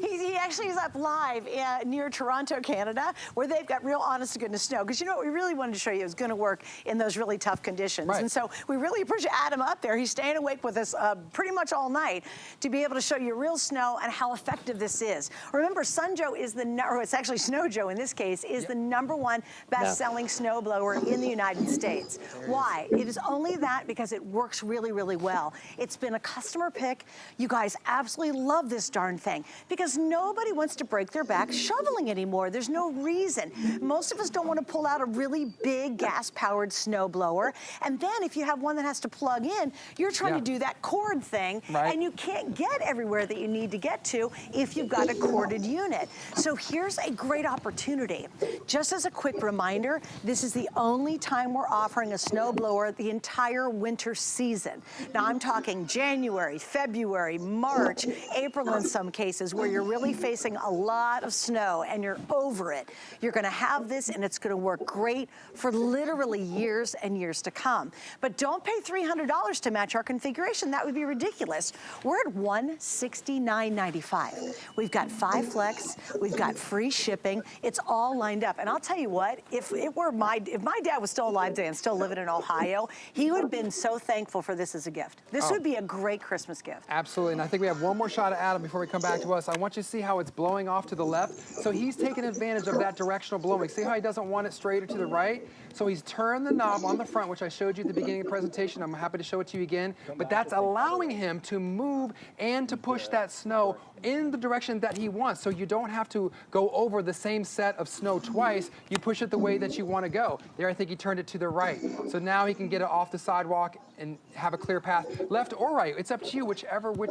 He actually is up live near Toronto, Canada, where they've got real honest-to-goodness snow. Because you know what we really wanted to show you is going to work in those really tough conditions. Right. And so we really appreciate Adam up there. He's staying awake with us pretty much all night to be able to show you real snow and how effective this is. Remember, Sun Joe is or it's actually Snow Joe in this case, is the #1 best-selling snow blower in the United States. Why? It is only that because it works really, really well. It's been a customer pick. You guys absolutely love this darn thing because nobody wants to break their back shoveling anymore. There's no reason. Most of us don't want to pull out a really big gas-powered snow blower. And then if you have one that has to plug in, you're trying to do that cord thing, and you can't get everywhere that you need to get to if you've got a corded unit. So here's a great opportunity. Just as a quick reminder, this is the only time we're offering a snow blower the entire winter season. Now I'm talking January, February, March, April in some cases, where you're really facing a lot of snow and you're over it. You're gonna have this and it's gonna work great for literally years and years to come. But don't pay $300 to match our configuration. That would be ridiculous. We're at $169.95. We've got 5 flex, we've got free shipping. It's all lined up. And I'll tell you what, if my dad was still alive today and still living in Ohio, he would have been so thankful for this as a gift. This would be a great Christmas gift. Absolutely, and I think we have one more shot of Adam before we come back to us. I want you to see how it's blowing off to the left. So he's taking advantage of that directional blowing. See how he doesn't want it straighter to the right? So he's turned the knob on the front, which I showed you at the beginning of the presentation. I'm happy to show it to you again. But that's allowing him to move and to push that snow in the direction that he wants. So you don't have to go over the same set of snow twice. You push it the way that you want to go. There, I think he turned it to the right. So now he can get it off the sidewalk and have a clear path, left or right. It's up to you, which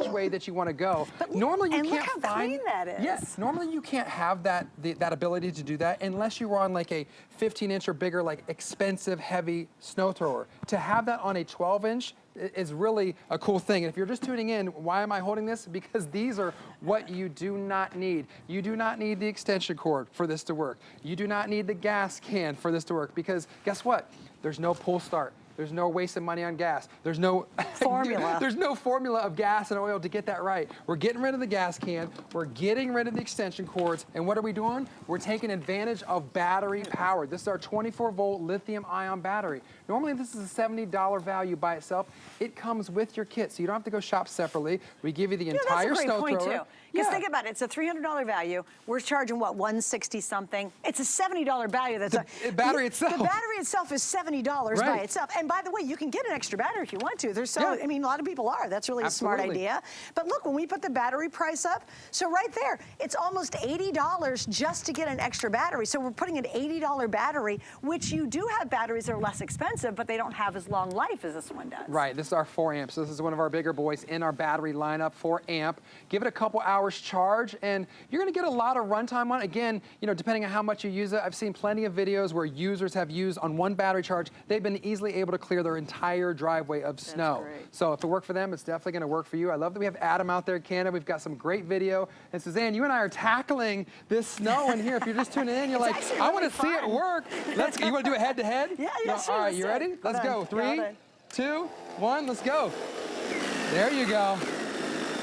way that you want to go. But normally you and can't look how clean that is. Yes, normally you can't have that ability to do that unless you were on like a 15-inch or bigger, like expensive, heavy snow thrower. To have that on a 12-inch is really a cool thing. And if you're just tuning in, why am I holding this? Because these are what you do not need. You do not need the extension cord for this to work. You do not need the gas can for this to work because guess what? There's no pull start. There's no wasting money on gas. There's no formula. There's no formula of gas and oil to get that right. We're getting rid of the gas can. We're getting rid of the extension cords. And what are we doing? We're taking advantage of battery power. This is our 24-volt lithium-ion battery. Normally, this is a $70 value by itself. It comes with your kit, so you don't have to go shop separately. We give you the entire snow thrower. That's a great point, too. Because think about it, it's a $300 value. We're charging, what, $160 something? It's a $70 value. That's the battery itself. The battery itself is $70 by itself. And by the way, you can get an extra battery if you want to. I mean, a lot of people are. That's really a smart idea. But look, when we put the battery price up, so right there, it's almost $80 just to get an extra battery. So we're putting an $80 battery, which you do have batteries that are less expensive, but they don't have as long life as this one does. Right, this is our 4 amp. So this is one of our bigger boys in our battery lineup, 4 amp. Give it a couple hours charge, and you're gonna get a lot of runtime on it. Again, you know, depending on how much you use it, I've seen plenty of videos where users have used on one battery charge, they've been easily able to clear their entire driveway of snow. So if it worked for them, it's definitely gonna work for you. I love that we have Adam out there in Canada. We've got some great video. And Suzanne, you and I are tackling this snow in here. If you're just tuning in, you're like, I wanna see it work. You wanna do it head to head? Yeah, sure. All right, you ready? Let's go. 3, 2, 1, let's go. There you go.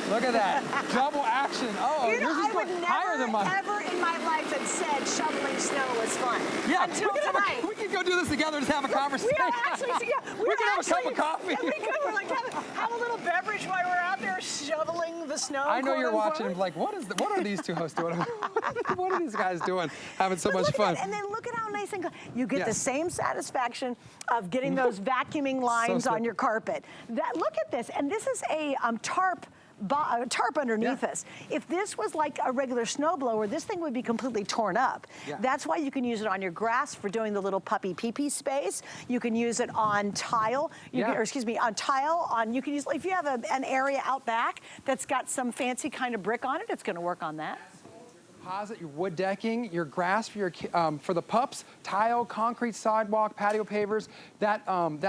Look at that. Double action. Oh, you know, yours is higher than mine. Ever in my life had said shoveling snow was fun. Yeah, until tonight. We can go do this together and just have a conversation. We are actually, we can have a cup of coffee. Yeah, we could. We're like, have a little beverage while we're out there shoveling the snow. I know you're watching and like, what are these two hosts doing? What are these guys doing? Having so much fun. And then look at how nice and you get the same satisfaction of getting those vacuuming lines on your carpet. Look at this, and this is a tarp underneath us. If this was like a regular snowblower, this thing would be completely torn up. That's why you can use it on your grass for doing the little puppy pee-pee space. You can use it on tile. On tile. You can use, if you have an area out back that's got some fancy kind of brick on it, it's going to work on that. Composite, your wood decking, your grass for your for the pups, tile, concrete sidewalk, patio pavers. That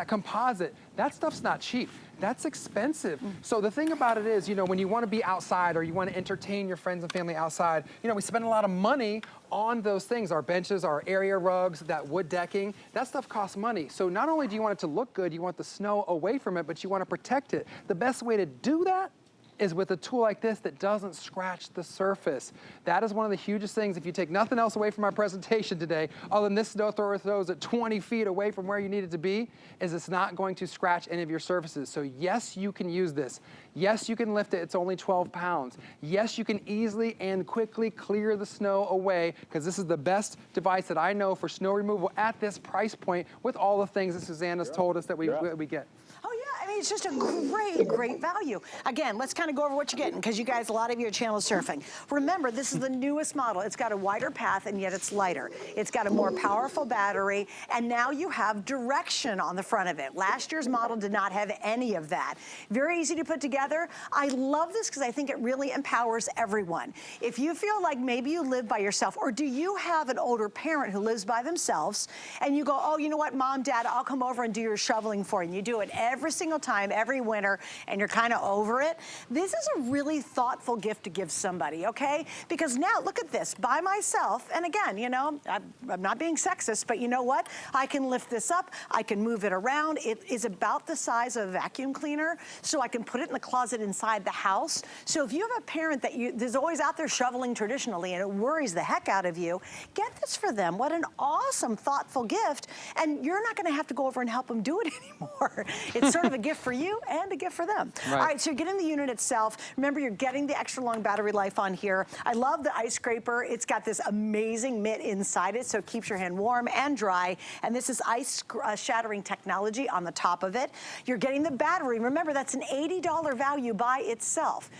composite, that stuff's not cheap. That's expensive. So the thing about it is, you know, when you want to be outside or you want to entertain your friends and family outside, you know, we spend a lot of money on those things, our benches, our area rugs, that wood decking. That stuff costs money. So not only do you want it to look good, you want the snow away from it, but you want to protect it. The best way to do that is with a tool like this that doesn't scratch the surface. That is one of the hugest things. If you take nothing else away from our presentation today, other than this snow thrower throws it 20 feet away from where you need it to be, is it's not going to scratch any of your surfaces. So yes, you can use this. Yes, you can lift it. It's only 12 pounds. Yes, you can easily and quickly clear the snow away, because this is the best device that I know for snow removal at this price point with all the things that Susanna's told us that we get. Oh yeah, I mean, it's just a great, great value. Again, let's kind of go over what you're getting, because you guys, a lot of you are channel surfing. Remember, this is the newest model. It's got a wider path, and yet it's lighter. It's got a more powerful battery, and now you have direction on the front of it. Last year's model did not have any of that. Very easy to put together. I love this because I think it really empowers everyone. If you feel like maybe you live by yourself, or do you have an older parent who lives by themselves, and you go, oh, you know what, Mom, Dad, I'll come over and do your shoveling for you, and you do it every single time, every winter, and you're kind of over it. This is a really thoughtful gift to give somebody, okay? Because now, look at this, by myself, and again, you know, I'm not being sexist, but you know what? I can lift this up, I can move it around. It is about the size of a vacuum cleaner, so I can put it in the closet inside the house. So if you have a parent that is always out there shoveling traditionally and it worries the heck out of you, get this for them. What an awesome, thoughtful gift. And you're not gonna have to go over and help them do it anymore. It's sort of a gift for you and a gift for them. Right. All right, so you're getting the unit itself. Remember, you're getting the extra long battery life on here. I love the ice scraper. It's got this amazing mitt inside it, so it keeps your hand warm and dry. And this is ice shattering technology on the top of it. You're getting the battery. Remember, that's an $80 value by itself.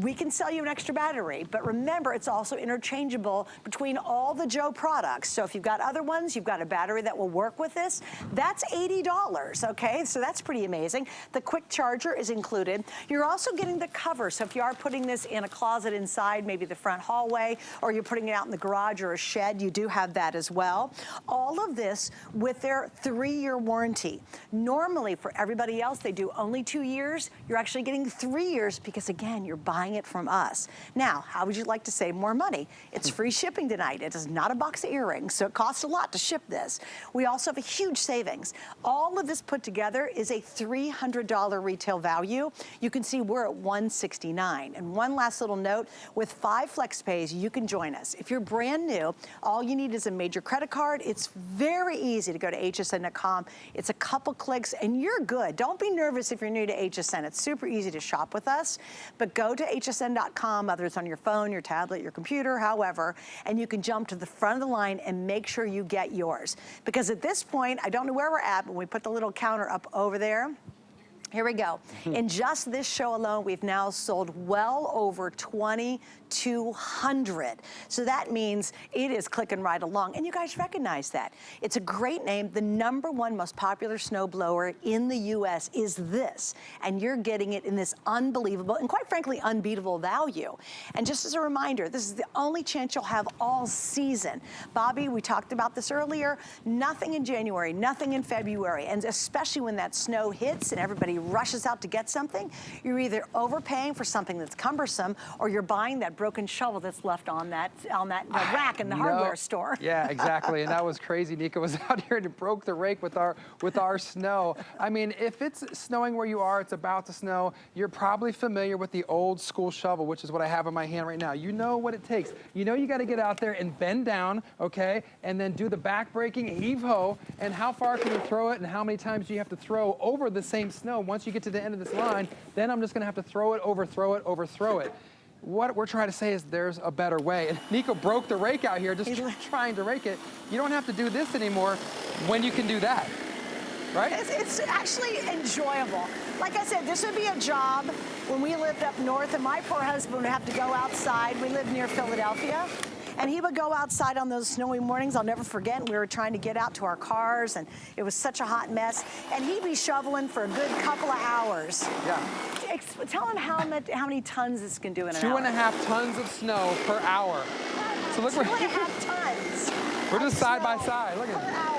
We can sell you an extra battery, but remember, it's also interchangeable between all the Joe products. So if you've got other ones, you've got a battery that will work with this, that's $80, okay? So that's pretty amazing. The quick charger is included. You're also getting the cover. So if you are putting this in a closet inside, maybe the front hallway, or you're putting it out in the garage or a shed, you do have that as well. All of this with their 3-year warranty. Normally, for everybody else, they do only 2 years. You're actually getting 3 years because, again, you're buying it from us. Now, how would you like to save more money? It's free shipping tonight. It is not a box of earrings, so it costs a lot to ship this. We also have a huge savings. All of this put together is a $300 retail value. You can see we're at $169. And one last little note, with 5 flex pays, you can join us. If you're brand new, all you need is a major credit card. It's very easy to go to hsn.com. It's a couple clicks and you're good. Don't be nervous if you're new to HSN. It's super easy to shop with us, but go to hsn.com, whether it's on your phone, your tablet, your computer, however, and you can jump to the front of the line and make sure you get yours. Because at this point, I don't know where we're at, but we put the little counter up over there. Here we go. In just this show alone, we've now sold well over 2,200. So that means it is clicking right along. And you guys recognize that. It's a great name. The #1 most popular snowblower in the US is this. And you're getting it in this unbelievable and quite frankly, unbeatable value. And just as a reminder, this is the only chance you'll have all season. Bobby, we talked about this earlier. Nothing in January, nothing in February. And especially when that snow hits and everybody rushes out to get something, you're either overpaying for something that's cumbersome or you're buying that broken shovel that's left on that rack in the hardware store. Yeah, exactly. And that was crazy. Nika was out here and broke the rake with our snow. I mean, if it's snowing where you are, it's about to snow, you're probably familiar with the old school shovel, which is what I have in my hand right now. You know what it takes. You know you got to get out there and bend down, okay, and then do the back breaking heave-ho, and how far can you throw it and how many times do you have to throw over the same snow. Once you get to the end of this line, then I'm just going to have to throw it, overthrow it, overthrow it. What we're trying to say is there's a better way. And Nico broke the rake out here just trying to rake it. You don't have to do this anymore when you can do that, right? It's actually enjoyable. Like I said, this would be a job when we lived up north, and my poor husband would have to go outside. We lived near Philadelphia. And he would go outside on those snowy mornings. I'll never forget. We were trying to get out to our cars, and it was such a hot mess. And he'd be shoveling for a good couple of hours. Yeah. Tell him how many tons this can do in an hour. 2.5 tons of snow per hour. So look, 2.5 tons. We're just side by side. Look at per hour.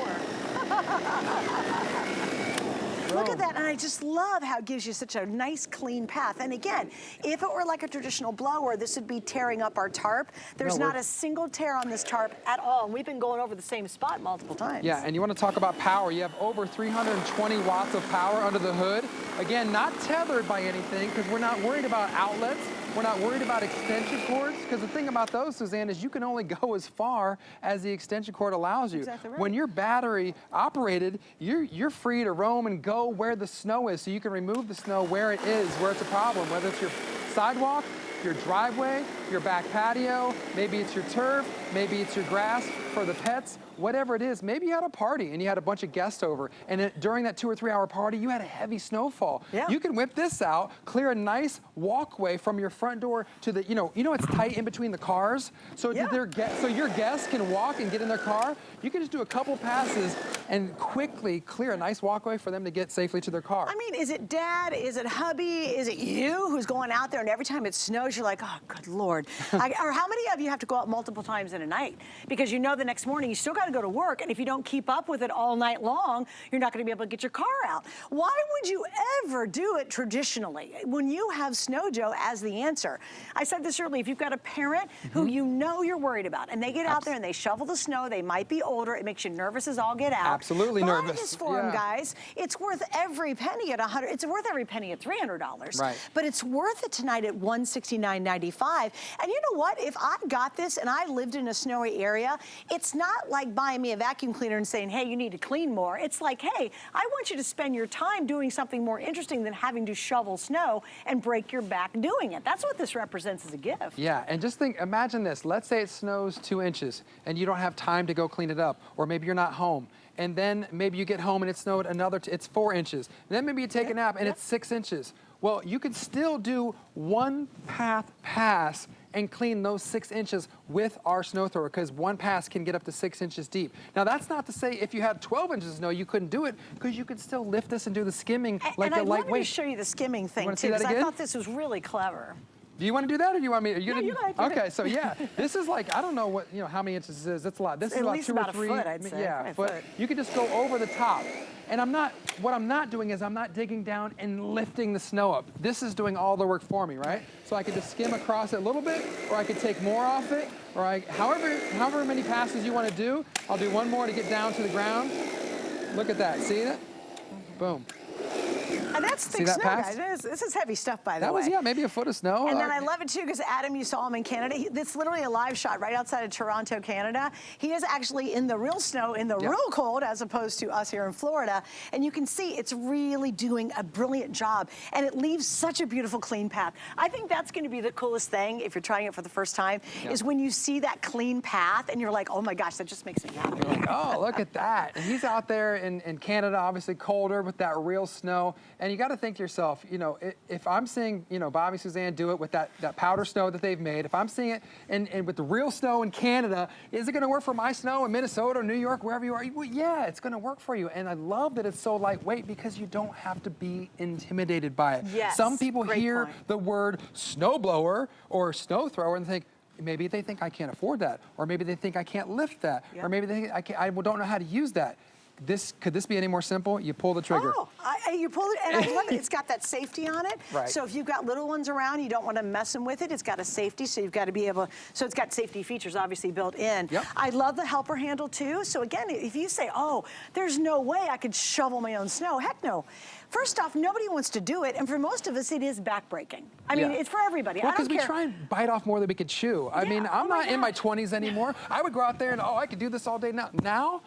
Look at that, and I just love how it gives you such a nice, clean path. And again, if it were like a traditional blower, this would be tearing up our tarp. There's not a single tear on this tarp at all, and we've been going over the same spot multiple times. Yeah, and you want to talk about power. You have over 320 watts of power under the hood. Again, not tethered by anything, because we're not worried about outlets. We're not worried about extension cords, because the thing about those, Suzanne, is you can only go as far as the extension cord allows you. Exactly right. When you're battery operated, you're free to roam and go where the snow is, so you can remove the snow where it is, where it's a problem, whether it's your sidewalk, your driveway, your back patio, maybe it's your turf, maybe it's your grass for the pets, whatever it is. Maybe you had a party and you had a bunch of guests over, and during that 2 or 3 hour party, you had a heavy snowfall. Yeah. You can whip this out, clear a nice walkway from your front door to the, you know it's tight in between the cars, so so your guests can walk and get in their car. You can just do a couple passes and quickly clear a nice walkway for them to get safely to their car. I mean, is it Dad? Is it hubby? Is it you who's going out there and every time it snows, you're like, oh, good Lord. Or how many of you have to go out multiple times in a night? Because you know the next morning you still got to go to work, and if you don't keep up with it all night long, you're not going to be able to get your car out. Why would you ever do it traditionally when you have Snow Joe as the answer? I said this earlier, if you've got a parent who you know you're worried about, and they get out there and they shovel the snow, they might be older, it makes you nervous as all get out. Absolutely Buy nervous. this for them, guys. It's worth every penny at $100. It's worth every penny at $300. Right. But it's worth it tonight at $169.95. And you know what? If I got this and I lived in a snowy area, it's not like buying me a vacuum cleaner and saying, hey, you need to clean more. It's like, hey, I want you to spend your time doing something more interesting than having to shovel snow and break your back doing it. That's what this represents as a gift. Yeah, and just imagine this. Let's say it snows 2 inches and you don't have time to go clean it up, or maybe you're not home. And then maybe you get home and it snowed it's 4 inches. And then maybe you take a nap and it's 6 inches. Well, you could still do one pass and clean those 6 inches with our snow thrower, because one pass can get up to 6 inches deep. Now, that's not to say if you had 12 inches of snow, you couldn't do it, because you could still lift this and do the skimming like a lightweight. And I wanted to show you the skimming thing, too, because I thought this was really clever. Do you want to do that, or do you want me? No, you like it. Okay, so yeah, this is like, I don't know what, how many inches this is. It's a lot. This is At least 2 or 3. about a foot, I'd say. Yeah, A foot. foot. You could just go over the top. And what I'm not doing is I'm not digging down and lifting the snow up. This is doing all the work for me, right? So I could just skim across it a little bit, or I could take more off it, or however many passes you want to do. I'll do one more to get down to the ground. Look at that, see that? Boom. And that's thick snow, guys. This is heavy stuff, by the way. That was, yeah, maybe a foot of snow. And then I love it, too, because Adam, you saw him in Canada. It's literally a live shot right outside of Toronto, Canada. He is actually in the real snow, in the real cold, as opposed to us here in Florida. And you can see it's really doing a brilliant job. And it leaves such a beautiful, clean path. I think that's going to be the coolest thing, if you're trying it for the first time, is when you see that clean path, and you're like, oh, my gosh, that just makes me happy. You're like, oh, look at that. And he's out there in Canada, obviously colder, with that real snow. And you got to think to yourself, if I'm seeing, Bobby, Suzanne do it with that powder snow that they've made, if I'm seeing it and with the real snow in Canada, is it going to work for my snow in Minnesota, New York, wherever you are? Well, yeah, it's going to work for you. And I love that it's so lightweight, because you don't have to be intimidated by it. Yes, some people hear point. the word snowblower or snow thrower and think, maybe they think I can't afford that, or maybe they think I can't lift that, or maybe they think I don't know how to use that. Could this be any more simple? You pull the trigger. Oh, you pull it, and I love it. It's got that safety on it. Right. So if you've got little ones around, you don't want to mess them with it. It's got a safety, so you've got to be able, so it's got safety features obviously built in. Yep. I love the helper handle too. So again, if you say, oh, there's no way I could shovel my own snow, heck no. First off, nobody wants to do it, and for most of us, it is backbreaking. I mean, it's for everybody. Well, I don't because we care. try and bite off more than we could chew. I mean, I'm not in my 20s anymore. I would go out there and, I could do this all day now. Now,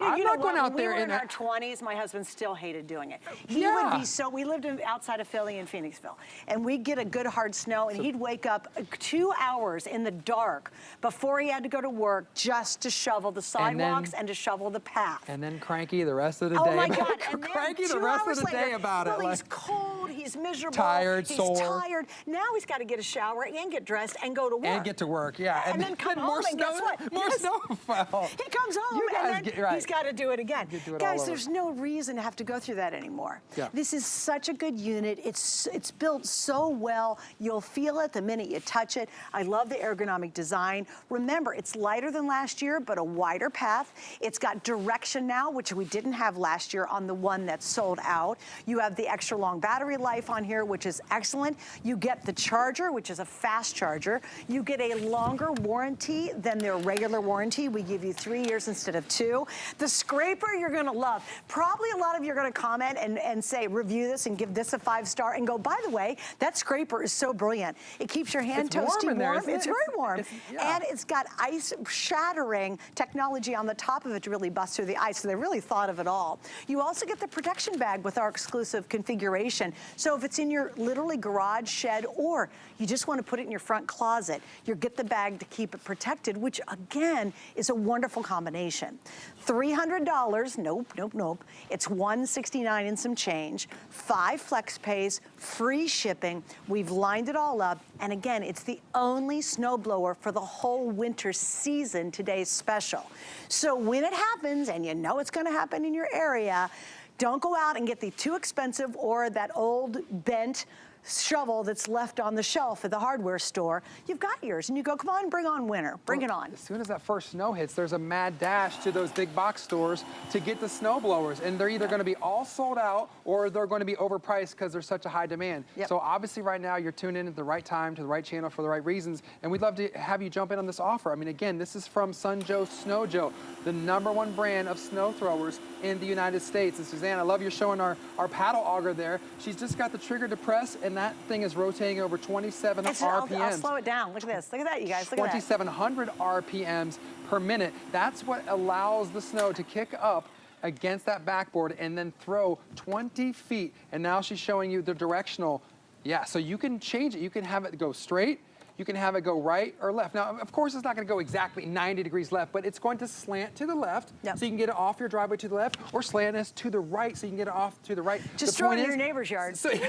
I'm not going out there when we were in our 20s, my husband still hated doing it. He Yeah. would be so, we lived outside of Philly in Phoenixville, and we'd get a good hard snow, and he'd wake up 2 hours in the dark before he had to go to work just to shovel the sidewalks and to shovel the path. And then cranky the rest of the day. Oh my God! And then cranky the 2 rest hours of the day later, about it. Well, he's cold, he's miserable, Tired, he's sore. tired. Now he's got to get a shower and get dressed and go to work. And get to work, yeah. And then come home, more and snow, guess what? More Yes. snow fell. He comes home, You guys and then Right. He's got to do it again. Do it Guys, all over. there's no reason to have to go through that anymore. Yeah. This is such a good unit. It's built so well. You'll feel it the minute you touch it. I love the ergonomic design. Remember, it's lighter than last year, but a wider path. It's got direction now, which we didn't have last year on the one that's sold out. You have the extra long battery life on here, which is excellent. You get the charger, which is a fast charger. You get a longer warranty than their regular warranty. We give you 3 years instead of 2. The scraper you're gonna love. Probably a lot of you are gonna comment and say, review this and give this a 5-star and go, by the way, that scraper is so brilliant. It keeps your hand toasty warm. It's very warm. And it's got ice shattering technology on the top of it to really bust through the ice. So they really thought of it all. You also get the protection bag with our exclusive configuration. So if it's in your literally garage, shed, or you just want to put it in your front closet, you get the bag to keep it protected, which again is a wonderful combination. $300, nope. It's $169 and some change. 5 flex pays, free shipping. We've lined it all up. And again, it's the only snowblower for the whole winter season, today's special. So when it happens, and you know it's gonna happen in your area, don't go out and get the too expensive or that old bent shovel that's left on the shelf at the hardware store. You've got yours, and you go, come on, bring on winter. Bring it on. As soon as that first snow hits, there's a mad dash to those big box stores to get the snow blowers, and they're either going to be all sold out or they're going to be overpriced because there's such a high demand. So obviously right now you're tuned in at the right time to the right channel for the right reasons, and we'd love to have you jump in on this offer. I mean, again, this is from Sun Joe Snow Joe, the #1 brand of snow throwers in the United States. And Suzanne, I love you showing our paddle auger there. She's just got the trigger to press, and that thing is rotating over 27 RPMs. I'll slow it down. Look at this. Look at that, you guys. Look at that. 2,700 RPMs per minute. That's what allows the snow to kick up against that backboard and then throw 20 feet. And now she's showing you the directional. Yeah, so you can change it. You can have it go straight. You can have it go right or left. Now, of course, it's not going to go exactly 90 degrees left, but it's going to slant to the left, so you can get it off your driveway to the left, or slant us to the right, so you can get it off to the right. Just throw it in your neighbor's yard. So, yeah,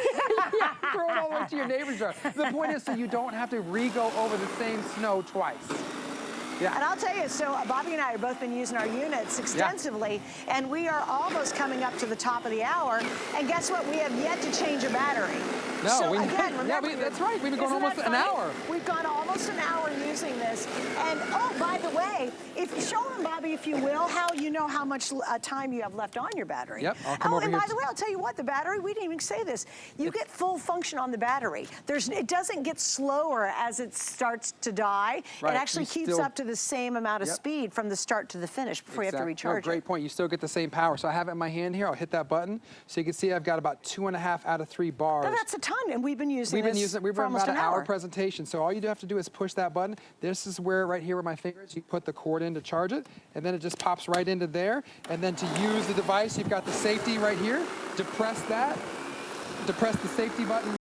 throw it all the way to your neighbor's yard. The point is, so you don't have to re-go over the same snow twice. Yeah. And I'll tell you, so Bobby and I have both been using our units extensively, and we are almost coming up to the top of the hour. And guess what? We have yet to change a battery. No, so again, remember, that's right. We've been going almost an hour. We've gone almost an hour using this. And oh, by the way, if you show them, Bobby, if you will, how you know how much time you have left on your battery. Yep, I'll come over and here. by the way, I'll tell you what, the battery, we didn't even say this. You get full function on the battery. It doesn't get slower as it starts to die. Right. It actually keeps up to the same amount of Yep. speed from the start to the finish before you have to recharge Great point. You still get the same power. So I have it in my hand here. I'll hit that button. So you can see I've got about 2.5 out of 3 bars. Now, that's a ton, and we've been using We've been for almost about an an hour presentation. So all you do have to do is push that button. This is where, right here where my finger is, you put the cord in to charge it, and then it just pops right into there. And then to use the device, you've got the safety right here. To press that, to press the safety button